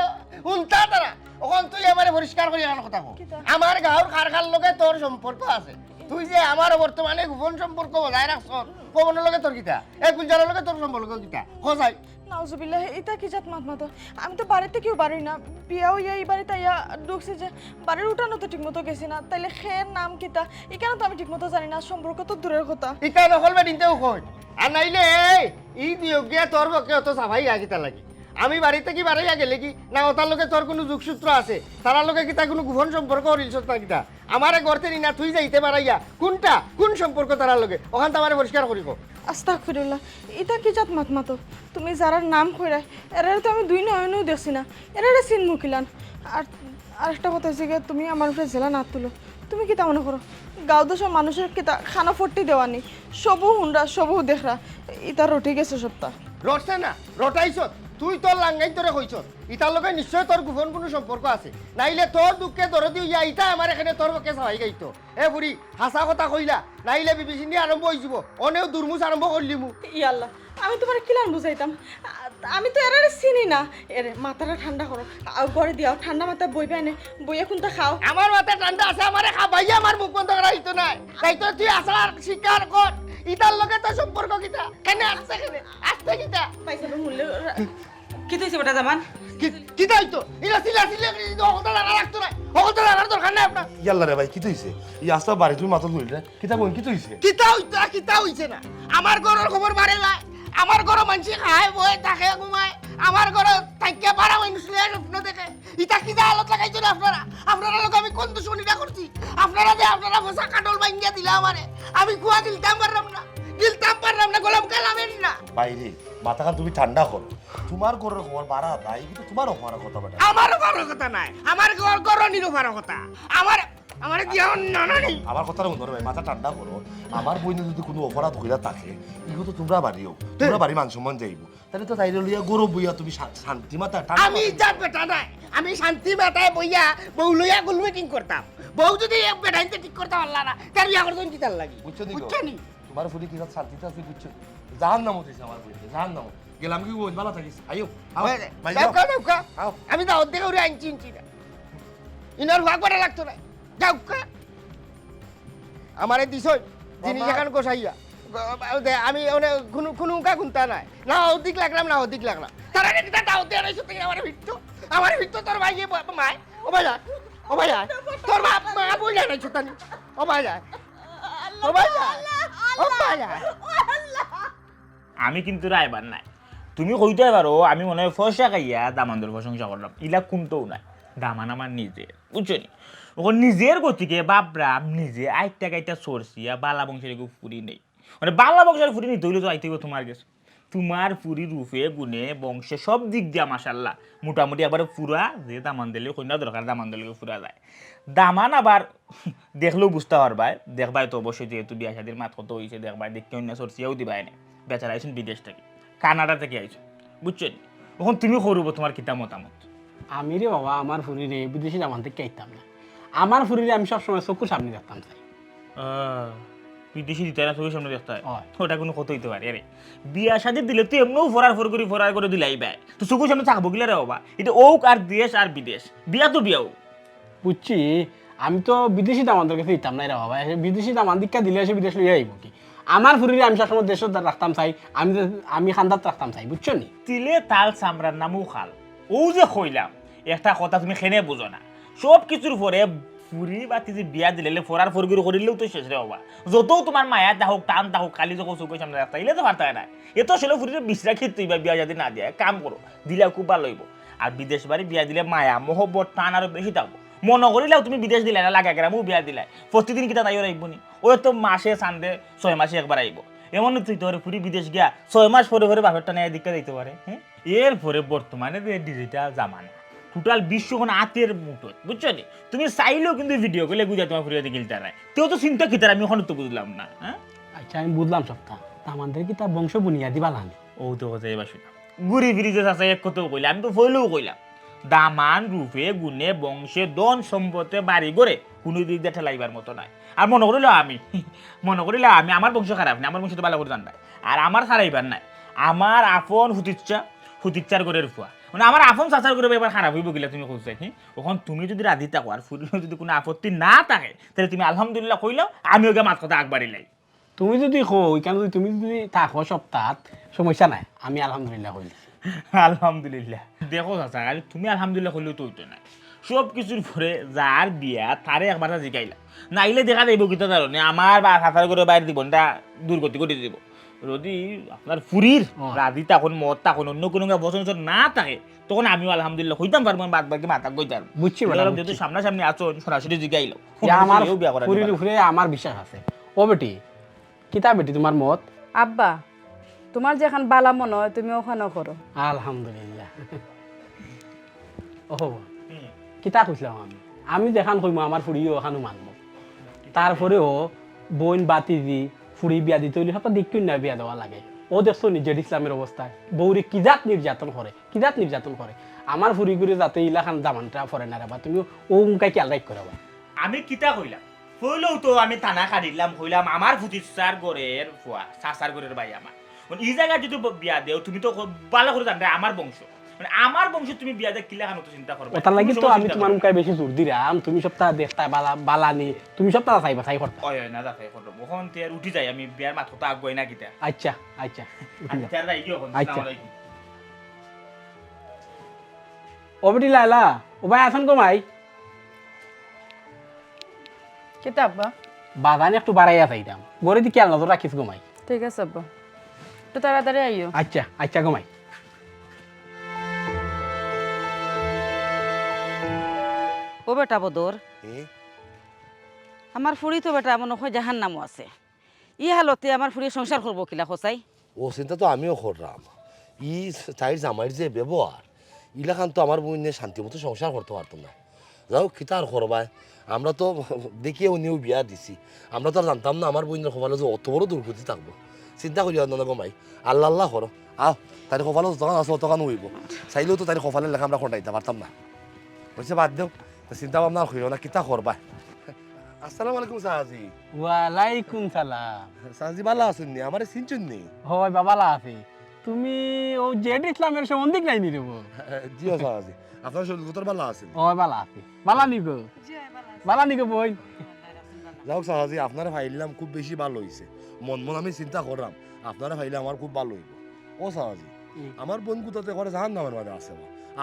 উল্টা তারা ওখান তুই আমারে পরিষ্কার করি আমার কথা কো আমার গাঁর কারখার লগে তোর সম্পর্ক আছে তুই যে আমার বর্তমানে গোপন সম্পর্ক বজায় রাখছ পবনের লগে তোর কিতা এই গুলজারের লগে তোর সম্পর্ক কিতা খোঁজাই নাউজুবিল্লাহ এটা কি জাত মাত মাতো আমি তো বাড়িতে কেউ বাড়ি না বিয়াও ইয়া এই বাড়িতে ইয়া ঢুকছি যে বাড়ির উঠানো তো ঠিক মতো গেছি না তাইলে খের নাম কিতা এখানে তো আমি ঠিক মতো জানি না সম্পর্ক তো দূরের কথা ইকা নকলবে দিনতেও কই আর নাইলে এই দিও গিয়া তোর পক্ষে অত সাভাই আগিতা লাগি আমি বাড়িতে কি বাড়াইয়া গেলে কি না ওটার লোকে তোর কোনো যোগসূত্র আছে তার লোকে কি তা কোনো গোপন সম্পর্ক করিস না কিতা আমারে গড়তে নি না তুই যাইতে বাড়াইয়া কোন সম্পর্ক তার লোকে ওখান তো আমারে পরিষ্কার করিব আস্তাগফিরুল্লাহ এটা কি জাত মাত মাতো তুমি যারা নাম কইরা এরা তো আমি দুই নয়নেও দেখছি না এরা চিন মুখিলান আর আরেকটা কথা হচ্ছে তুমি আমার উপরে জেলা না তুলো তুমি কি তা মনে করো গাঁও দেশের মানুষের কি তা খানা ফট্টি দেওয়া নেই সবু হুন্ডা সবু দেখরা ইতা রটি গেছে সপ্তাহ রটছে না রটাইছ তুই তোর লাঙ্গাই তোরে কইছ ইতার লোকে নিশ্চয় তোর গোপন কোনো সম্পর্ক আছে নাইলে তোর দুঃখে দরদি ইয়া ইটা আমার এখানে তোর পক্ষে সহাই গাইতো এ বুড়ি হাসা কথা কইলা নাইলে বিবিসিনি আরম্ভ হয়ে যাব অনেও দুর্মুষ আরম্ভ করলি মু ইয়াল্লাহ আমি তোমার কিলান বুঝাইতাম আমি তো এরারে চিনি না এরে মাথাটা ঠান্ডা করো গড়ে দিও ঠান্ডা মাথায় বই পাই না বইয়া কোনটা খাও আমার মাথা ঠান্ডা আছে আমারে খাবাইয়া আমার মুখ বন্ধ করা হইতো না তাই তো তুই আসার স্বীকার কর ইতার লগে তোর সম্পর্ক কিতা কেন আসতে কিতা পয়সা মূল্য কি তুইছে বেটা জামান কিতা হইতো ইলা সিলা সিলা কথা লাগতো না সকল তো জানার দরকার নাই আপনার ইয়াল্লা রে ভাই কি হইছে ই আস্তা বাড়ি তুমি মাথা ধরলে কিতা কোন কি হইছে কিতা হইছে না আমার ঘরের খবর বাড়ে যায় আমার ঘরে মানুষ খায় বয়ে থাকে ঘুমায় আমার ঘরে থাকিয়া পারা মানুষ স্বপ্ন দেখে ইটা কিতা আলত লাগাইছেন আপনারা লোক আমি কোন দুশ্মনীটা করছি আপনারা বসা কাটল ভাঙ্গিয়া দিলা আমারে আমি কুয়া গিলতাম পারলাম না গোলাম কালামেন না বাইরে মাথাখান তুমি ঠান্ডা করো তোমার ঘরের খবর বাড়া তাই কিন্তু তোমারও হওয়ার কথা বেটা আমারও কারোর কথা নাই আমার ঘর নিরুপার কথা আমার দিয়া না নেই আমার কথাটা মনে ভাই মাথা ঠান্ডা করো আমার বইনে যদি কোনো অপরাধ হইয়া থাকে এগুলো তো তোমরা বাড়িও তোমরা বাড়ি মান সম্মান যাইব তাহলে তো তাইলে লইয়া গৌরব বইয়া তুমি শান্তি মাথা আমি যা বেটা নাই আমি শান্তি মাথায় বইয়া বউ লইয়া গুল মিটিং করতাম বউ যদি এক বেটাইতে ঠিক করতে পারলা না তার বিয়া করতে কি তার লাগি বুঝছো তোমার ফুলি কি শান্তিতে আছে বুঝছো জাহান নাম হইছে আমার বইতে জাহান নাম গেলাম কি বল ভালো থাকিস আইও আমি দাও দেখে উড়ে আনছি না ইনার ভাগ করা লাগতো না যাও আমারে দিছই জিনিস এখন গোসাইয়া আমি খুনুকা খুনতা নাই না অধিক লাগলাম তারা এটা দাও দিয়ে আনাইছো থেকে আমার ভিত্ত তোর ভাই মায় ও ভাই তোর বাপ মা বইলা আনাইছো তানি ও ভাই আমি কিন্তু রায়বার নাই তুমি কইতে পারো আমি মনে হয় ফসা খাইয়া দামানদের প্রশংসা করলাম ইলা কোনটাও নাই দামান আমার নিজের বুঝছো নি ওখানে নিজের গতিকে বাপরাম নিজে আইটা গাইটা সরসিয়া বালা বংশের কেউ ফুরি নেই মানে বালা বংশের ফুরি নিতে হইলে তো আইতে তোমার গেছে তোমার ফুরি রূপে গুণে বংশে সব দিক দিয়া মাশাল্লাহ মোটামুটি আবার ফুরা যে দামান দিলে কন্যা দরকার দামান দিলে ফুরা যায় দামান আবার দেখলেও বুঝতে পারবাই দেখবাই তো অবশ্যই যেহেতু বিয়া শাদির মাত কত হয়েছে দেখবাই দেখতে অন্য সরসিয়াও দিবাই না বেচারা আইসুন বিদেশ থেকে কানাডা থেকে আইসুন বুঝছেন এখন তুমি করব তোমার কিতা মতামত আমি রে বাবা আমার ফুরিরে বিদেশি দামান থেকে আইতাম না আমার ফুরিরে আমি সবসময় চোখের সামনে দেখতাম চাই বিদেশি দিতে না চোখের সামনে দেখতে হয় ওটা কোনো কত হইতে পারে আরে বিয়া শাদি দিলে তুই এমনিও ফরার করে দিলাই বাই তো চোখের সামনে থাকবো গিলা রে বাবা এটা ওক আর দেশ আর বিদেশ বিয়া তো বিয়াও বুঝছি আমি তো বিদেশি দামানদের কাছে দিতাম না রে বাবা বিদেশি দামান দীক্ষা দিলে এসে বিদেশ লইয়া আইব কি আমার ফুরিরে আমি সবসময় দেশ রাখতাম চাই আমি খান্দাত রাখতাম চাই বুঝছো নি তিলে তাল চামড়ার নামও খাল ও যে কইলাম একটা কথা তুমি খেনে বুঝো না সব কিছুর পরে ফুরি বা তিজি বিয়া দিলে ফরার ফরগুলো করিলেও তো শেষ রে বাবা যত তোমার মায়া তাহোক টান তাহোক কালি যখন চোখের সামনে রাখতে এলে তো পারতে না এ তো আসলে ফুরির বিশ্রা ক্ষেত্রে বা বিয়া যদি না দিয়ে কাম করো দিলে খুব ভালো হইব আর বিদেশ বাড়ি বিয়া দিলে মায়া মহব্বত টান আরো বেশি থাকবো মনে করিলেও তুমি বিদেশ দিলে না লাগা গেলামও বিয়া দিলাই প্রতিদিন কিতা তাইও রাখবো নি ওই তো মাসে চান্দে 6 মাসে একবার আইব এমন তুই তোর ফুরি বিদেশ গিয়া 6 মাস পরে বাপেরটা নেয় দিকটা দিতে পারে হ্যাঁ এরপরে বর্তমানে যে ডিজিটাল জামানা টোটাল বিশ্বখন হাতের মুঠোয় বুঝছো নি তুমি চাইলেও কিন্তু ভিডিও করলে বুঝা তোমার ফুরিয়াতে গিলতে নাই কেউ তো চিন্তা কিতার আমি ওখানে তো বুঝলাম না হ্যাঁ আচ্ছা আমি বুঝলাম সবটা আমাদের কি তার বংশ বুনিয়াদি বানানি ও তো কথা এবার শুনা ঘুরি ফিরি যে আছে এক কথাও কইলাম আমি তো ফইলেও কইলাম দামান রূপে গুণে বংশে দন সম্পদে বাড়ি করে কোনো দিক দিয়ে ঠেলাইবার মতো নাই আর মনে করিল আমি আমার বংশ খারাপ না আমার বংশ তো ভালো করে জান নাই আর আমার খারাইবার নাই আমার আপন হুতিচ্চার করে ফুয়া মানে আমার আপন চাচার করে এবার খারাপ হইব গেলে তুমি খুঁজছে কি ওখান তুমি যদি রাজি থাকো আর ফুরিল যদি কোনো আপত্তি না থাকে তাহলে তুমি আলহামদুলিল্লাহ কইলাও আমি ওকে মাত কথা আগবাড়িলাই তুমি যদি কই কেন তুমি যদি থাকো সপ্তাহ সমস্যা নাই আমি আলহামদুলিল্লাহ কইলি আলহামদুলিল্লাহ দেখো চাচা খালি তুমি আলহামদুলিল্লাহ কইলেও তো হইতো না সব কিছুর পরে যার বিয়া তারে একবার জিকাইলা নাইলে দেখা যাইব কিতা কারণে আমার বা চাচার করে বাইরে দিব না দুর্গতি করে দিব যদি আপনার ফুরির রাজি তখন মত তখন অন্য কোনো বছর না থাকে তখন আমিও আলহামদুলিল্লাহ হইতাম পারবো বাদ বাকি মাথা কইতাম বুঝছি যেহেতু সামনাসামনি আছো সরাসরি জিগাইলো আমার ফুরির উপরে আমার বিশ্বাস আছে ও বেটি কিতা বেটি তোমার মত আব্বা তোমার যেখান বালা মনে হয় তুমি ওখানেও করো আলহামদুলিল্লাহ ও কিতা কইছিলাম আমি যেখান কইমো আমার ফুরিও ওখানো মানবো তারপরেও বোন বাতি দি ফুরি বিয়া দিতে হইলে সব দেখতে না বিয়া দেওয়া লাগে ও দেখছো নিজের ইসলামের অবস্থায় বৌরে কিজাত নির্যাতন করে আমার ফুরি করে যাতে ইলাখান জামানটা ফরে না রাবা তুমি ও মুখাই খেয়াল রাখ করবা আমি কিতা কইলাম হইলেও তো আমি টানা কাটিলাম কইলাম আমার ফুটিচার গড়ের ফুয়া চাচার গড়ের ভাই আমার এই জায়গায় যদি বিয়া দেও তুমি তো ভালো করে জানবে আমার বংশ মানে আমার বংশ তুমি বিয়া দে কিলা কানো তো চিন্তা করবে ওটার লাগি তো আমি তোমার মুখাই বেশি জোর দিলাম তুমি সপ্তাহ দেখতা বালানি তুমি সপ্তাহ চাই করতে ওই না যাতে করব ওখান তে উঠি যাই আমি বিয়ার মাথা তো আগুই না কিতা আচ্ছা আচ্ছা রাই গিয়ে কোন আচ্ছা ও বেটি লাইলা ও ভাই আছেন কমাই কেতা আব্বা বাদানি একটু বাড়াইয়া চাইতাম গড়ে দি খেয়াল নজর রাখিস ঘুমাই ঠিক আছে আব্বা একটু তাড়াতাড়ি আইও আচ্ছা আচ্ছা ঘুমাই ও বেটা বদর এ আমার ফুড়ি তো বেটা মনে হয় জাহান নামও আছে ই হালতে আমার ফুড়ি সংসার করবো কিলা খোঁচাই ও চিন্তা তো আমিও করলাম ই তাইর জামাইয়ের যে ব্যবহার ইলাখান তো আমার বোন নিয়ে শান্তি মতো সংসার করতে পারতো না যাও খিতা আর করবাই আমরা তো দেখিয়ে উনিও বিয়া দিছি আমরা তো আর জানতাম না আমার বোনের কপালে যে অত বড় দুর্গতি থাকবো চিন্তা করি না গমাই আল্লাহ আল্লাহ করো আহ তার কপালে যতক্ষণ আছে অতক্ষণ হইব চাইলেও তো তার কপালের লেখা আমরা খটাইতে পারতাম না বলছে বাদ দেও চিন্তা ভাবনা করিও না কিতা করবা আসসালামু আলাইকুম সাহাজি ওয়ালাইকুম সালাম সাহাজি ভালো আছেন নি আমার চিনচুন নি হয় বাবালা আছে তুমি ও জেড ইসলামের সম্বন্ধে নাই নি দেবো জিও সাহাজি আপনার শরীর কত ভালো আছেন হয় বালা আছে বালা নিগো বালা নিগো বই যাওক সাহাজি আপনারা ফাইলাম খুব বেশি ভালো হয়েছে মন মন আমি চিন্তা করলাম আপনারা ফাইলে আমার খুব ভালো হইব ও সাহাজি আমার বন্ধুতাতে করে জাহান নামের মাঝে আছে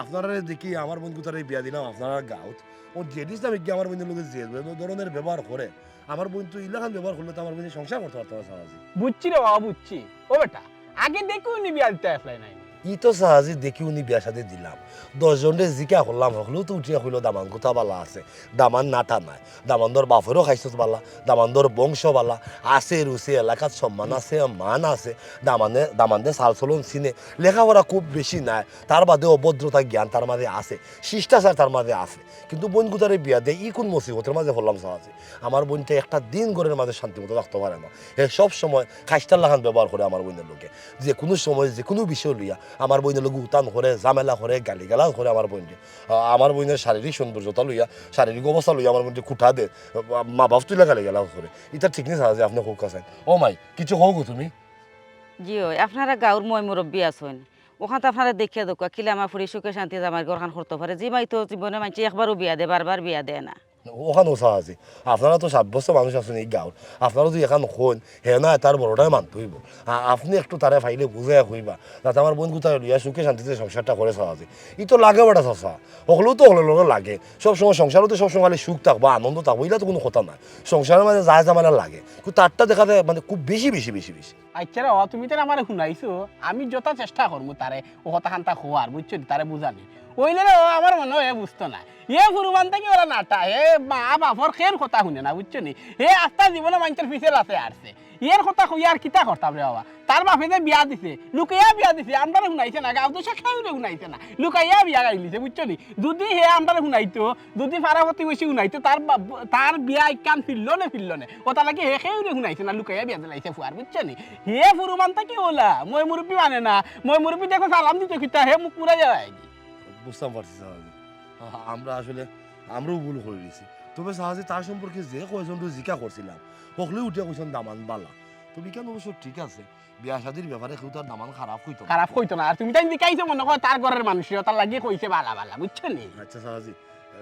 আপনারা দেখি আমার বন্ধুতারে বিয়া দিলাম আপনারা গাঁত ও জেডিস নামে কি আমার বন্ধুর লোকের যে ধরনের ব্যবহার করে আমার বন্ধু ইলাখান ব্যবহার করলে তো আমার বন্ধু সংসার করতে পারতো না সাহাজি বুঝছি রে বাবা বুঝছি ও বেটা আগে দেখো নি বিয়া দিতে আসলাই নাই ই তো সাহাজি দেখি উনি বিয়া সাথে দিলাম 10 জনের জিকা করলাম হলেও তো উঠিয়া হইলো দামান কোথা বালা আছে দামান নাটা নাই দামানদর বাফেরও খাইছত বালা দামানদর বংশ বালা আছে রুচি এলাকাত সম্মান আছে মান আছে দামানদে চাল চলন চিনে লেখাপড়া খুব বেশি নাই তার বাদে অভদ্রতা জ্ঞান তার মাঝে আছে শিষ্টাচার তার মাঝে আছে কিন্তু বোন গুতারে বিয়া দেয় ই কোন মুসিবতের মাঝে হলাম সাহাজি আমার বোনটা একটা দিন ঘরের মাঝে শান্তি মতো রাখতে পারে না এ সব সময় খাইস্টার লাখান ব্যবহার করে আমার বোনের লোকে যে কোনো সময় যে কোনো বিষয় লইয়া আমার বোনের লোক উতান করে ঝামেলা করে গালিগালাজ করে আমার বোনকে আমার বোনের শারীরিক সৌন্দর্যতা লইয়া শারীরিক অবস্থা লইয়া আমার বোনকে খুঁটা দে মা বাপ তুইলা গালিগালাজ করে এটা ঠিক নেই সাহায্যে আপনি হোক কাছেন ও মাই কিছু হোক তুমি জিও আপনারা গাঁর মই মুরব্বী আছেন ওখান তো আপনারা দেখিয়ে দোকা কিলে আমার ফুড়ি সুখে শান্তি আমার ঘরখান করতে পারে জিমাই তো জীবনে মানছি একবারও বিয়া দে বারবার বিয়া দেয় না ওখানেও সাহায্যে আপনারা তো সাব্যস্ত মানুষ আছেন এই গাঁর আপনারা যদি এখন হন হে না তার বড়টাই মানতে হইব আপনি একটু তারে ফাইলে বুঝাই হইবা যাতে আমার বোন কোথায় লইয়া সুখে শান্তিতে সংসারটা করে সাহায্যে ই তো লাগে বেটা চাষা হলেও তো হলে লাগে সবসময় সংসারও তো সবসময় খালি সুখ থাকবো আনন্দ থাকবো এটা তো কোনো কথা নাই সংসারের মাঝে যা জামালা লাগে কিন্তু তারটা দেখা যায় মানে খুব বেশি বেশি বেশি বেশি আচ্ছা রে তুমি তো আমার শুনাইছো আমি যত চেষ্টা করবো তারে ও কথা খান্তা খোয়ার বুঝছো তারে বুঝানি ওইলে আমার মনে হয় বুঝতো না এ ফুরুবান থেকে ওরা নাটা হে মা বাপর খের কথা শুনে না বুঝছো নি হে আস্তা জীবনে মানুষের পিছের আছে আসছে এর কথা কই আর কিতা করতাম রে বাবা তার বাপে যে বিয়া দিছে লুকাইয়া বিয়া দিছে আমরা শুনাইছে না গাঁও তো সে খেয়ে শুনাইছে না লুকাইয়া বিয়া গাইলিছে বুঝছো নি যদি হে আমরা শুনাইতো যদি ফারাপতি বেশি শুনাইতো তার বিয়া কান ফিরলো নে ওটা লাগে হে খেয়ে শুনাইছে না লুকাইয়া বিয়া দিলাইছে ফুয়ার বুঝছো নি হে ফুরুবান থেকে ওলা মই মুরব্বী মানে না মই মুরব্বী দেখো সালাম দিতে কিতা হে মুখ পুরা যায় বুঝতাম পারছি সাহায্যে আমরা আসলে আমরাও ভুল করে দিয়েছি তবে সাহায্যে তার সম্পর্কে যে কয়জন জিজ্ঞা করছিলাম সকলেই উঠে কইছেন দামান বালা তো বিজ্ঞান অবশ্য ঠিক আছে বিয়া শাদির ব্যাপারে কেউ তার দামান খারাপ হইতো না আর তুমি তাই দেখাইছো মনে হয় তার ঘরের মানুষ তার লাগিয়ে কইছে বালা বালা বুঝছো নি আচ্ছা সাহায্যে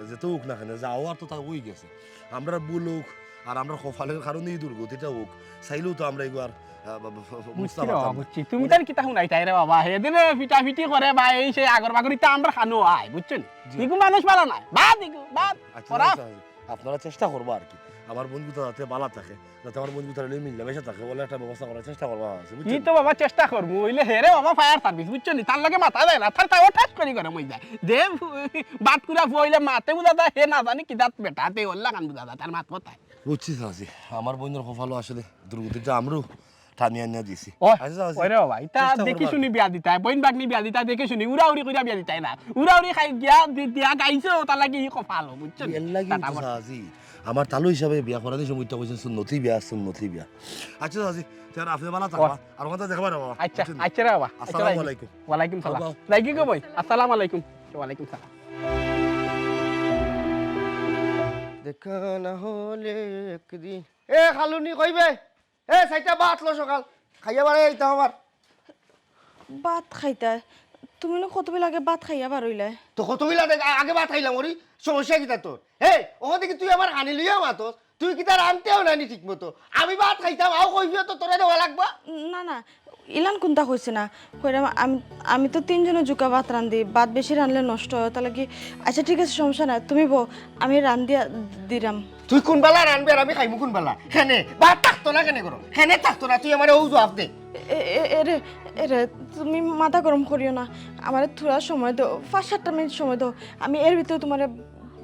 যেতে হোক না কেন যাও আর তো তা হয়ে গেছে আমরা ভুল হোক আর আমরা কপালের কারণেই দুর্গতিটা হোক চাইলেও তো আমরা এগুলো আর বুঝছি তুমি তার কিতা শুনাই তাই রে বাবা সেদিন পিটা পিটি করে বা এই সেই আগর বাগরিটা আমরা খানো আয় বুঝছো নি দিগু মানুষ ভালো নাই বাদ দিগু বাদ আপনারা চেষ্টা করবো আর কি আমার বন্ধুটা যাতে ভালো থাকে যাতে আমার বন্ধুটা মিলেমিশে থাকে বলে একটা ব্যবস্থা করার চেষ্টা করবো কি তো বাবা চেষ্টা করবো হইলে হেরে বাবা ফায়ার সার্ভিস বুঝছো নি তার লগে মাথা দেয় না তার তাও ঠাস করি করে মই যায় যে বাদ কুড়া ফুইলে মাতে বুঝা যায় হে না জানি কি দাঁত বেটা তে ওল্লা কান বুঝা যায় তার মাত কোথায় বুঝছি সাজি আমার বন্ধুর কপালও আসলে দুর্গতিটা আমরাও টানিয়ে নিয়ে দিছি ওরে বাবা এটা দেখি শুনি বিয়া দিতা বইন বাগনি বিয়া দিতা দেখে শুনি উড়াউড়ি কইরা বিয়া দিতাই না উড়াউড়ি খাই গিয়া দিয়া গাইছে তার লাগি ই কপাল বুঝছো এর লাগি সাজি আমার তালু হিসাবে বিয়া করার সময়টা কইছেন সুন্নতি বিয়া আচ্ছা সাজি তার আপনি ভালো থাকবা আর কথা দেখবা রে বাবা আচ্ছা আচ্ছা রে বাবা আসসালামু আলাইকুম ওয়ালাইকুম সালাম লাগি গো ভাই আসসালামু আলাইকুম ওয়ালাইকুম সালাম দেখা না হলে একদিন এ খালুনি কইবে এ সাইটা ভাত লো সকাল খাইয়া বাড়ে এইটা আমার ভাত খাইতা তুমি না কত লাগে ভাত খাইয়া বারইলে তো কতগুলা আগে ভাত খাইলাম ওরি সমস্যা কিতা তোর হে ওখান থেকে তুই আমার হানি লইয়া মাতস তুই কিতা রানতেও নানি ঠিক মতো আমি ভাত খাইতাম আও কইবিও তো তোরা দেওয়া লাগবা না না ইলান কোনটা হয়েছে না কইরাম আমি তো তিনজনে জুকা ভাত রান্ধি ভাত বেশি রানলে নষ্ট হয় তাহলে কি আচ্ছা ঠিক আছে সমস্যা নাই তুমি বো আমি রান্ধিয়া দিরাম তুই কোন বেলা রানবি আর আমি খাইমু কোন বেলা হেনে ভাত থাকতো না কেন করো হেনে থাকতো না তুই আমার ও জবাব দে এরে এরে তুমি মাথা গরম করিও না আমার থোড়া সময় দাও 5-7 মিনিট সময় দাও আমি এর ভিতরে তোমার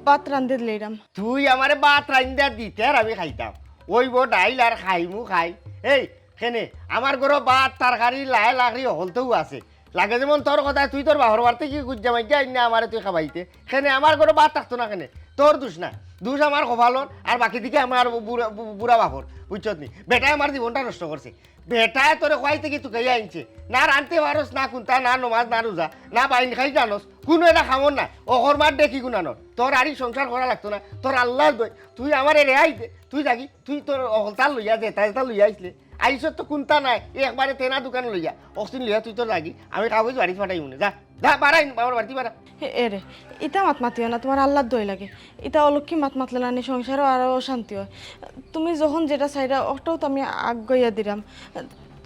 ভাত রান্ধে লইরাম তুই আমারে ভাত রান্দা দিতে আর আমি খাইতাম ওইব ডাইল আর খাইমু খাই এই হেনে আমার ঘরে ভাত তরকারি লাই লাগরি হলতেও আছে লাগে যেমন তোর কথা তুই তোর বাহর বাড়তে কি গুজ্জা মাইজা আইনা আমারে তুই খাবাইতে হেনে আমার ঘরে ভাত থাকতো না কেনে তোর দোষ না দোষ আমার কপালর আর বাকি দিকে আমার বুড়া বাপর বুঝছত নি বেটায় আমার জীবনটা নষ্ট করছে বেটায় তোরে খোয়াইতে কি তুই আনছে না রানতে পারস না কুন্তা না নমাজ না রোজা না বাইন খাই জানোস কোনো এটা খামর না অহর মার দেখি গুণানোর তোর আরই সংসার করা লাগতো না তোর আল্লাহ দই তুই আমার রেহাই দে তুই যাগি তুই তোর অহলতাল লইয়া জেতা লইয়া আইসলে আইসত তো কুন্তা নাই একবারে তেনা দোকান লইয়া অক্সিন লইয়া তুই তোর লাগি আমি কাগজ বাড়ি ফাটাই মনে যা যা বাড়াই আমার বাড়ি বাড়া এরে ইটা মাত মাতিও না তোমার আল্লাহর দই লাগে ইটা অলক্ষী মাত মাতলে না নি সংসারও আরও অশান্তি হয় তুমি যখন যেটা চাইরা ওটাও তো আমি আগাইয়া দিলাম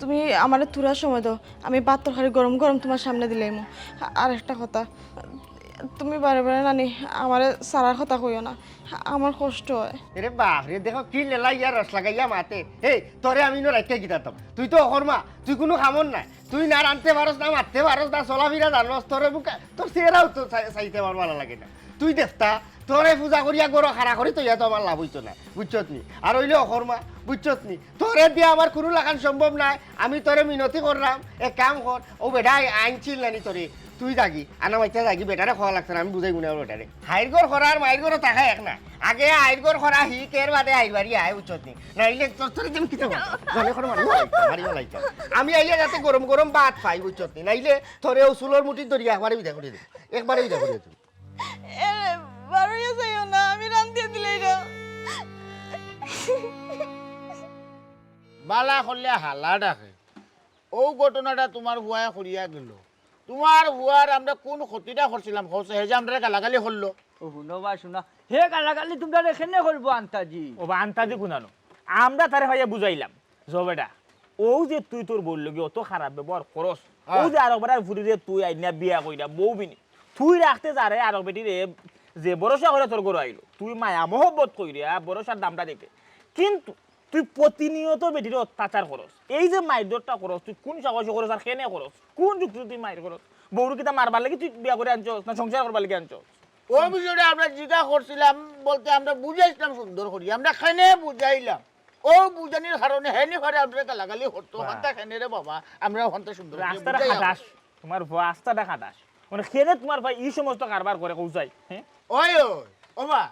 তুমি আমার তুরা সময় দাও আমি ভাত তরকারি গরম গরম তোমার সামনে দিলাইমো আর একটা কথা তুমি বারে বারে নানি আমার সারার কথা কইও না আমার কষ্ট হয় এরে বাপ রে দেখো কি লেলা ইয়া রস লাগাইয়া মাতে এই তোরে আমি নো রাখতে গিতাম তুই তো অকর্মা তুই কোনো খামন নাই তুই না রানতে পারস না মারতে পারস না চলাফিরা জানস তোরে বুকা তোর চেহারাও তো চাইতে আমার ভালো লাগে না তুই দেখতা তোরে পূজা করিয়া গরো খাড়া করি তো ইয়া তো আমার লাভ হইতো না বুঝছত নি আর হইলে অকর্মা বুঝছত নি তোরে দিয়ে আমার কোনো লাগান সম্ভব নাই আমি তোরে মিনতি করলাম এক কাম কর ও বেটা আইনছিল নানি তোরে তুই যাগি আনা মাইতে যাগি বেটারে খাওয়া লাগছে না আমি বুঝাই গুনে বেটারে হাইর ঘর খরা আর মাইর ঘরও থাকা এক না আগে আইর ঘর খরা হি কের বাদে আইর বাড়ি আয় উচ্চত নি নাইলে তোর তুমি কিতা জলে খরা মারিও লাইতা আমি আইয়া যাতে গরম গরম ভাত খাই উচ্চত নি নাইলে তোরে উসুলোর মুঠি ধরিয়া একবারে বিদা করে দে একবারে বিদা করে দে এরে বারোয়া যাইও না আমি রান্ধিয়া দিলাই না বালা করলে হালা ডাকে ও ঘটনাটা তোমার হুয়ায় করিয়া গেল তোমার হুয়ার আমরা কোন ক্ষতিটা করছিলাম হচ্ছে হে যে আমরা গালাগালি করলো ও শুনো বা শোনা হে গালাগালি তোমরা এখানে করবো আন্তাজি ও বা আন্তাজি কুনানো আমরা তারে ভাইয়া বুঝাইলাম জবেটা ও যে তুই তোর বললো কি অত খারাপ ব্যবহার করস ও যে আরো আর ফুরি রে তুই আইনা বিয়া কইরা বউ বিনি তুই রাখতে যারে আরো বেটি রে যে ভরসা করে তোর গরু আইলো তুই মায়া মহব্বত কইরা ভরসার দামটা দেখে কিন্তু তুই প্রতিনিয়ত বেটির অত্যাচার করস এই যে মাইদরটা করস তুই কোন সাহসে করস আর কেনে করস কোন যুক্তি তুই মাইর করস বউর কিতা মারবার লাগি তুই বিয়া করে আনছস না সংসার করবার লাগি আনছস ওই বিষয়টা আমরা যেটা করছিলাম বলতে আমরা বুঝাইছিলাম সুন্দর করি আমরা খেনে বুঝাইলাম ও বুঝানির কারণে হেনি ঘরে আমরা গালাগালি করতো হন্তা খেনে রে বাবা আমরা হন্তা সুন্দর রাস্তাটা খাটাস তোমার রাস্তাটা খাটাস মানে খেনে তোমার ভাই এই সমস্ত কারবার করে কৌসাই হ্যাঁ ওই ও বা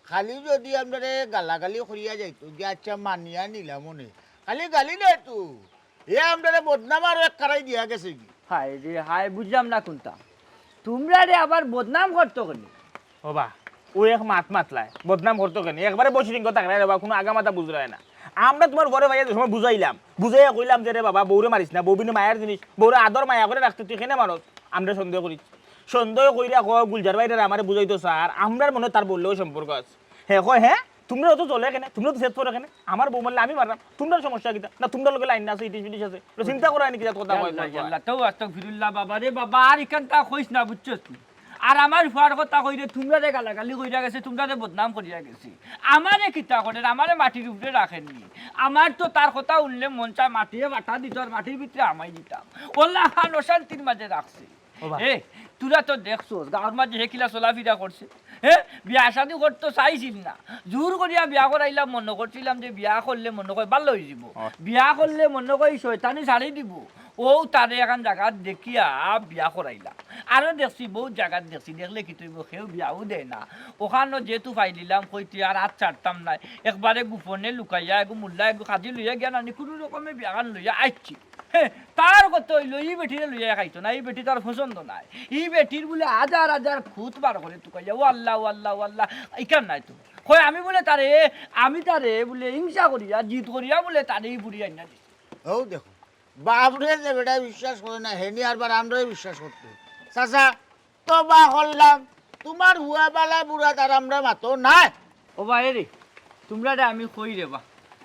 খালি যদি আমরা গালাগালি করিয়া যাইতো যে আচ্ছা মানিয়া নিলাম মনে খালি গালি দে তু এ আমরা বদনাম আর এক কারাই দিয়া গেছে কি হাই রে হাই বুঝলাম না কোনটা তোমরা রে আবার বদনাম করতো কেন ও বা ও এক মাত মাতলায় বদনাম করতো কেন একবারে বসে রিঙ্গ তাকড়ায় রে বা কোনো আগামাতা বুঝলায় না আমরা তোমার বড় ভাইয়া সময় বুঝাইলাম বুঝাইয়া কইলাম যে রে বাবা বউরে মারিস না বউ বিনে মায়ের জিনিস বউরে আদর মায়া করে রাখতে তুই কেনে মারস আমরা সন্দেহ করি সন্দেহ কইরা গুলজার ভাইরা আমার বুঝাইতো স্যার আমরার মনে তার বললেও সম্পর্ক আছে হ্যাঁ কয় হ্যাঁ তোমরা তো চলে কেনে তোমরা তো সেট করে কেনে আমার বউ মারলে আমি মারলাম তোমরা সমস্যা কিতা না তোমরা লোকে লাইন আছে ইটিস বিটিস আছে চিন্তা করা নাকি কথা কয় আল্লাহ তো আস্তাগফিরুল্লাহ বাবা রে বাবা আর ইকানটা কইস না বুঝছস আর আমার ফুয়ার কথা কইরে তোমরা রে গালাগালি কইরা গেছে তোমরা রে বদনাম করিয়া গেছি আমারে কিতা করে আমারে মাটির উপরে রাখেননি আমার তো তার কথা উঠলে মনচা মাটিয়ে বাটা দিত আর মাটির ভিতরে আমাই দিতাম ওল্লাহ খান অশান্তির মাঝে রাখছে তোরা তো দেখছোস গাঁর মাঝে হে কিলা চলাফিরা করছে হ্যাঁ বিয়া শাদি করতে চাইছিল না জোর করিয়া বিয়া করাইলাম মনে করছিলাম যে বিয়া করলে মনে করে ভালো হয়ে যাব বিয়া করলে মনে করি শয়তানি ছাড়ি দিব ও তারে এখন জায়গাত দেখিয়া বিয়া করাইলাম আরো দেখছি বহুত জায়গাত দেখছি দেখলে কি তুই সেও বিয়াও দেয় না ওখানে যেহেতু পাই দিলাম কইতে আর হাত ছাড়তাম নাই একবারে গোপনে লুকাইয়া এগু মোল্লা এগু খাদি লইয়া গিয়া নানি কোনো রকমে বিয়াখান লইয়া আইছি তার কত হইলো ই বেটিরে লইয়া খাইতো না এই বেটি তার পছন্দ নাই এই বেটির বলে হাজার হাজার খুঁত বার করে তুই কইয়া ও আল্লাহ ও আল্লাহ ও আল্লাহ ইকান নাই তো কই আমি বলে তারে বলে হিংসা করিয়া জিদ করিয়া বলে তারেই বুড়ি আইনা দিই ও দেখো বাপরে যে বেটা বিশ্বাস করে না হেনি আরবার আমরাই বিশ্বাস করতো চাচা তো বা করলাম তোমার হুয়া বালা বুড়া তার আমরা মাতো নাই ও ভাই রে তোমরা রে আমি কই রে বা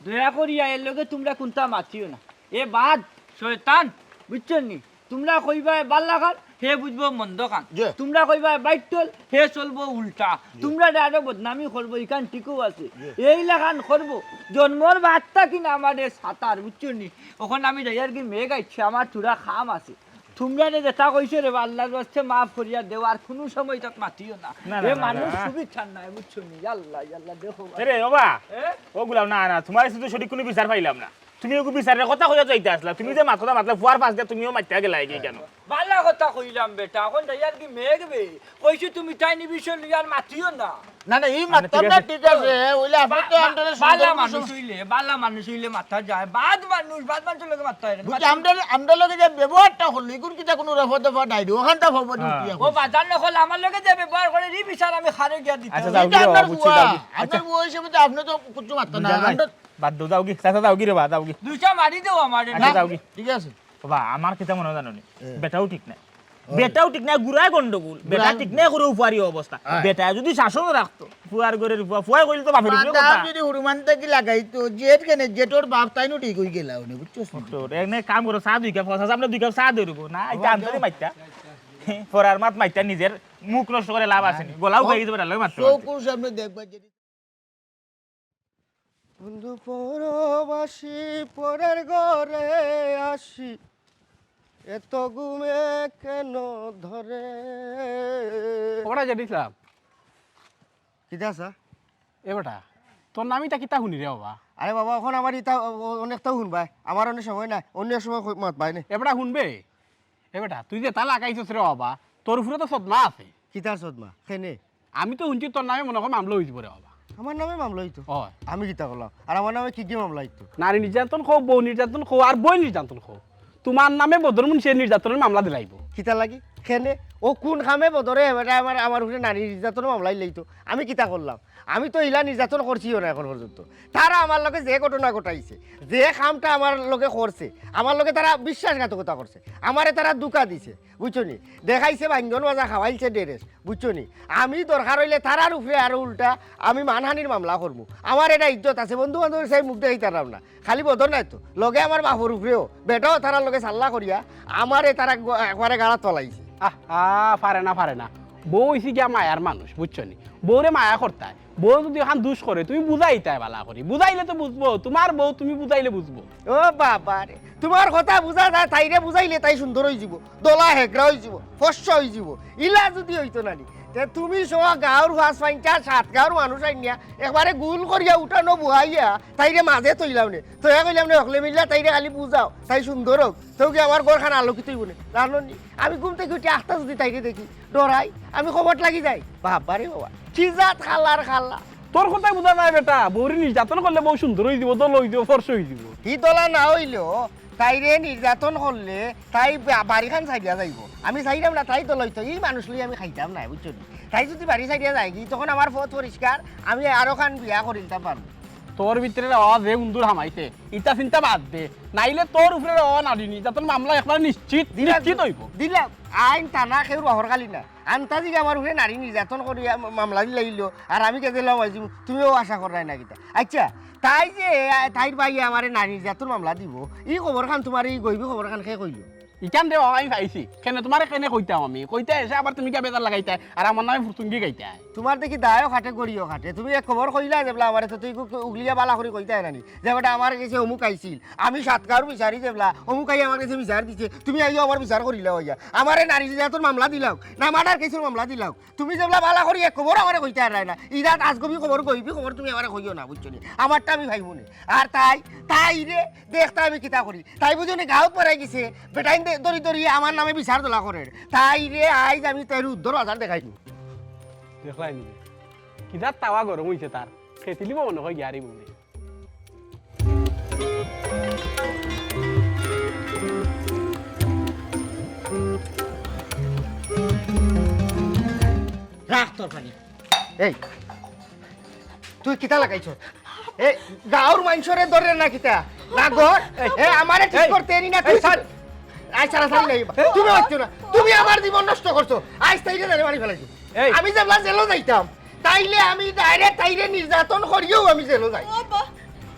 দয়া করিয়া এর লগে তোমরা কোনটা মাতিও না এ বাদ শয়তান বুঝছেন নি তোমরা কইবা বাল্লা খান হে বুঝবো মন্দ খান জি। তোমরা কইবা বাইটল হে চলবো উল্টা তোমরা ডাইরেক্ট বদনামি করবো এখান ঠিকও আছে এই লাগান করবো জন্মর বাচ্চা কিনা আমাদের সাঁতার বুঝছেন নি ওখানে আমি যাইয়ার কি মেঘ আইছি আমার চূড়া খাম আছে তোমরা যেটা কইছো রে আল্লাহর বাস্তে মাফ করিয়া দেও আর কোনো সময় তাক মাতিও না না, এ না, মানুষ না। খুবই ঠান্ডা বুঝছো নি আল্লাহ আল্লাহ দেখো রে বাবা এ? ও গুলাম না না তোমার শুধু সঠিক কোনো বিচার পাইলাম না তুমি ওকে বিচারের কথা কইয়া যাইতে আসলা তুমি যে মাথা মাতলা ফুয়ার পাশ দিয়ে তুমিও মাইতে গেলা এই কেন বালা কথা কইলাম বেটা এখন যাইয়ার কি মেঘ বে কইছো তুমি তাই নিবিছো লিয়ার মাতিও না না না এই মাত্রাটা ঠিক আছে ওইলে আপনি তো আন্ডারে বালা মানুষ হইলে মাথা যায় বাদ মানুষ লোকে মাথা হয় বুঝছি আমরা লগে যে ব্যবহারটা হলো এগুন কিটা কোনো রফা দফা নাই ওখানটা হবো নি ও বাজার না হলে আমার লোকে যে ব্যবহার করে রি বিচার আমি খারে গিয়া দিতে আচ্ছা, হবে। যাও। আপনার বুঝছি, বুয়া যাও কি। আপনার বুয়া হিসেবে তো আপনি তো কিছু মাত্রা না আমরা- বাদ দাও কি চাচা যাও কি রে বা যাও কি দুইটা মারি দেও আমার আচ্ছা যাও কি ঠিক আছে বাবা আমার কিতা মনে জানো নি বেটাও ঠিক নাই বেটাও ঠিক নাই গুড়ায় গন্ডগোল বেটা ঠিক নাই করে উপারি অবস্থা বেটা যদি শাসন রাখতো ফুয়ার ঘরের ফুয়া কইলে তো বাপের উপরে দাম কথা যদি হুরমান থেকে লাগাইতো জেট কেনে জেটর বাপ তাইনো ঠিক হই গেলা উনি বুঝছো তো এনে কাম করো চা দুই কাপ ফসা আমরা দুই কাপ চা ধরবো না এটা আন্তরে মাইতা ফরার মাত মাইতা নিজের মুখ নষ্ট করে লাভ আছে নি গলাও খাই দিতে পারে মাত্র চৌকুর সামনে দেখবা যদি বন্ধু পরবাসী পরের ঘরে আসি এত ঘুমে কেন ধরে ওটা যেদিছিলাম কিতা আছা এ বেটা তোর নামিটা কিতা শুনি রে বাবা আরে বাবা এখন আমার ইটা অনেকটাও শুনবাই আমার অনেক সময় নাই অন্য সময় মাত পাই না এবারটা শুনবে এ বেটা তুই যে তা লাগাইছিস রে বাবা তোর উপরে তো সদমা আছে কিতার সদমা খেনে আমি তো শুনছি তোর নামে মনে হয় মামলা হয়েছি রে বাবা আমার নামে মামলা হইতো হয় আমি কিতা করলাম আর আমার নামে কি মামলা হইতো নারী নির্যাতন খো বউ নির্যাতন খো আর বই নির্যাতন খো তোমার নামে বদর মুন্সি নির্যাতনের মামলা দিলাইব কিতা লাগি খেনে ও কোন খামে বদরে এবারে আমার উপরে নারী নির্যাতন মামলাই লইতো আমি কিতা করলাম আমি তো ইলা নির্যাতন করছিও না এখন পর্যন্ত তারা আমার লগে যে ঘটনা ঘটাইছে যে খামটা আমার লগে করছে আমার লগে তারা বিশ্বাসঘাতকতা করছে আমারে তারা দুকা দিছে বুঝছো নি দেখাইছে বাঙ্গন মাজা খাওয়াইছে ডেরেস বুঝছো নি আমি দরকার হইলে তারার উপরে আরো উল্টা আমি মানহানির মামলা করবো আমার এটা ইজ্জত আছে বন্ধু বান্ধবের সেই মুখ দেখি তারাও না খালি বদর নাই তো লগে আমার বাপর উপরেও বেটাও তারার লগে সাল্লা করিয়া আমারে তারা একবারে গাড়া তলাইছে পারে না বউ হইছি গিয়া মায়ার মানুষ বুঝছো নি বউরে মায়া করতায় বউ যদি এখন দুষ করে তুমি বুঝাইতাই বালা করি বুঝাইলে তো বুঝবো তোমার বউ তুমি বুঝাইলে বুঝবো ও বাবা রে তোমার কথা বুঝা যায় তাইরে বুঝাইলে তাই সুন্দর হয়ে যাব দলা হেগড়া হয়ে যাব ফস্য হয়ে যাব ইলা যদি হইতো না তে তুমি সব গাঁর ফাঁস পাইটা 7 গাঁর মানুষ আইনিয়া একবারে গুল করিয়া উঠানো বুহাইয়া তাইরে মাঝে তৈলাও নে তৈয়া কইলাম নে হকলে মিল্লা তাইরে খালি বুঝাও তাই সুন্দর হোক তো কি আমার ঘরখান আলোকিত হইব না জানো নি আমি ঘুম থেকে উঠে আস্তা যদি তাইরে দেখি ডরাই আমি খবর লাগি যাই বাবা রে বাবা কি জাত খালার খালা তোর কথাই বুঝা যায় বেটা বউরে নির্যাতন করলে বউ সুন্দর হয়ে দিব দল হয়ে দিব ফর্স হয়ে দিব কি দলা না হইলেও তাইরে নির্যাতন করলে তাই বাড়িখান সাইডিয়া যাইব আমি চাইতাম না তাই তো লইতো এই মানুষ লই আমি খাইতাম না বুঝছো তাই যদি বাড়ি সাইডিয়া যাই কি তখন আমার পথ পরিষ্কার আমি আরো খান বিয়া করিতাম পারবো তোর ভিতরে যে উন্দুর হামাইছে ইটা চিন্তা বাদ দে নাইলে তোর উপরে নারী নির্যাতন মামলা একবার নিশ্চিত হইব দিলাম আইন টানা কেউ রহর খালি না আন্তাজি আমার উপরে নারী নির্যাতন করিয়া মামলা দিলাইলো আর আমি কে দিলাম তুমিও আশা করাই না কিতা আচ্ছা তাই যে তাইর ভাই আমার নারী নির্যাতন মামলা দিব এই খবর খান তোমার এই গইবি খবর খান খেয়ে কইলো ইকান দে আমি পাইছি কেনে তোমার কেনে কইতাম আমি কইতে এসে আবার তুমি কে বেজার লাগাইতে আর আমার নামে ফুরতুঙ্গি গাইতে তোমার দেখি দায়ও খাটে গড়িও খাটে তুমি এক খবর কইলা যেবলা আমার তো তুই উগলিয়া বালা করে কইতে নানি যে বেটা আমার কাছে অমুক আইছিল আমি 7 গাঁর বিচারি যেবলা অমুক আই আমার কাছে বিচার দিছে তুমি আইও আমার বিচার করিলা হইয়া আমারে নারী নির্যাতন মামলা দিলাও না মার্ডার কেসের মামলা দিলাও তুমি যেবলা বালা করি এক খবর আমারে কইতে আর না ইরাত আজগবি খবর কইবি খবর তুমি আমারে কইও না বুঝছো নি আমারটা আমি ভাইবো নি আর তাই রে দেখতা আমি কিতা করি তাই বুঝুনি গাঁত পড়াই গেছে বেটাইন দরি দরি আমার নামে বিচার তোলা করে তাই রে আইজ আমি তাইর উদ্ধার আধার দেখাই দিই দেখলাই নি কিদার তাওয়া গরম হইছে তার খেতিলি মনে হয় গিয়ারি বলে রাখ তোর পানি এই তুই কিতা লাগাইছ এই গাঁর মানুষরে ধরে না কিতা না ঘর এ আমারে ঠিক করতে এনি না তুই স্যার আই সারা সারি নাই তুমি হচ্ছ না তুমি আমার জীবন নষ্ট করছো আজ তাইরে জানি মারি ফেলাইছো আমি যেবলা জেলও যাইতাম তাইলে আমি ডাইরেক্ট তাইরে নির্যাতন করিও আমি জেলও যাই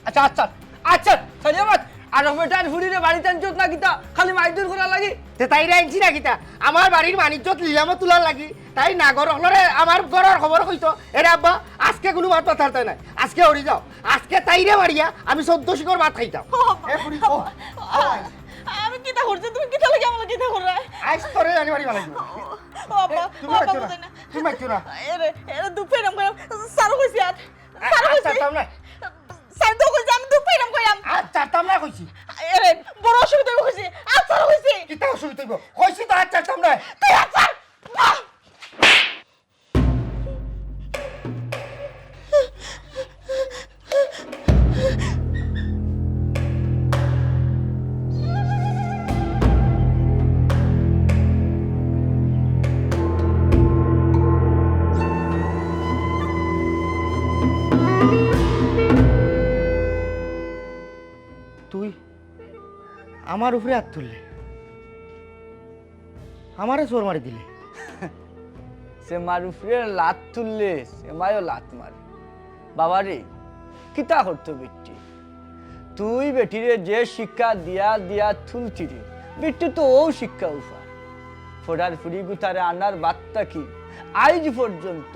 আচ্ছা আচ্ছা আচ্ছা সালিয়ামাত আর বেটার ফুড়িরে বাড়িতে আনছত না কিতা খালি মাইদুর করা লাগি তে তাইরে আনছি না কিতা আমার বাড়ির মানিজ্যত লিলামত তোলার লাগি তাই নাগর হলরে আমার ঘরের খবর কইতো এরে আব্বা আজকে কোনো ভাত পাঠাতে নাই আজকে হরি যাও আজকে তাইরে মারিয়া আমি 14 শিকর ভাত খাইতাম এ পুরি ও আমি কিতা করছি তুমি কিতা লাগে আমার কিতা কররা আইস তোরে জানি মারি ভালো বাবা তুমি মাইছো না তুমি মাইছো না এরে এরে দুপেরাম কইম সারো কইছি আর সারো কইছি চাতাম না সাই তো কইছি আমি দুপেরাম কইম চাতাম না কইছি এরে বড় অসুবিধা কইছি আর সারো কইছি কিতা অসুবিধা হইব কইছি তো চাতাম না তুই আর সার তুই আমার উপরে হাত তুললে আমারে চোর মারি দিলে সে মারুফরে লাত তুললে সে মায়ও লাত মারে বাবা রে কিতা করতো বেটি তুই বেটিরে যে শিক্ষা দিয়া দিয়া তুলতি রে বেটি তো ও শিক্ষা উফা ফোড়ার ফুড়ি গুতারে আনার বার্তা কি আজ পর্যন্ত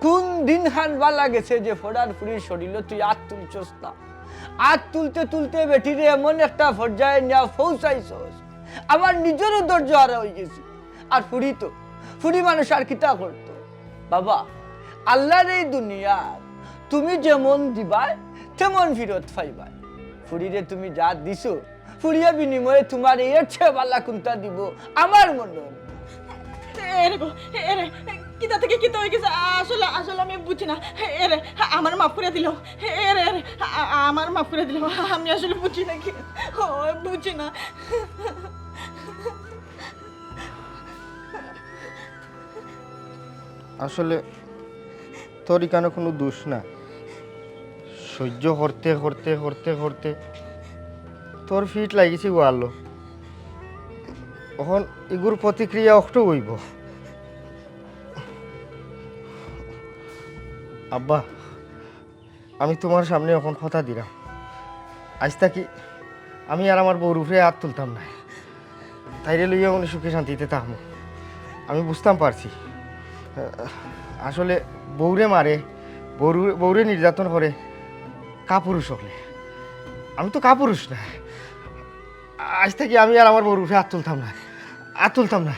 কোন দিন হানবালা গেছে যে ফোড়ার ফুড়ির শরীর তুই আত তুলছস না আত তুলতে তুলতে বেটিরে এমন একটা পর্যায়ে নেওয়া পৌঁছাইছস আমার নিজেরও ধৈর্য হারা হয়ে গেছে আর ফুড়ি তো ফুড়ি মানুষ আর কিতা করতো বাবা আল্লাহর এই দুনিয়ার তুমি যেমন দিবাই তেমন ফিরত পাইবাই ফুড়িরে তুমি যা দিছো ফুড়িয়া বিনিময়ে তোমার এর চেয়ে বালা কোনটা দিব আমার মনে হয় এরে গো এরে কিতা থেকে কিতা হয়ে গেছে আসলে আসলে আমি বুঝি না এরে আমার মাফ করে দিল এরে এরে আমার মাফ করে দিল আমি আসলে বুঝি না কি ও বুঝি না আসলে তোর এখানে কোনো দোষ না সহ্য করতে করতে করতে করতে তোর ফিট লাগিছে ওয়ালো এখন এগুর প্রতিক্রিয়া অষ্ট হইব আব্বা আমি তোমার সামনে এখন কথা দিলাম আজ থাকি আমি আর আমার বউর উপরে হাত তুলতাম না তাইরে লইয়া উনি সুখে শান্তিতে থাকবো আমি বুঝতাম পারছি আসলে বউরে মারে বউরে নির্যাতন করে কাপুরুষ হলে আমি তো কাপুরুষ না আজ থেকে আমি আর আমার বউর উপরে হাত তুলতাম না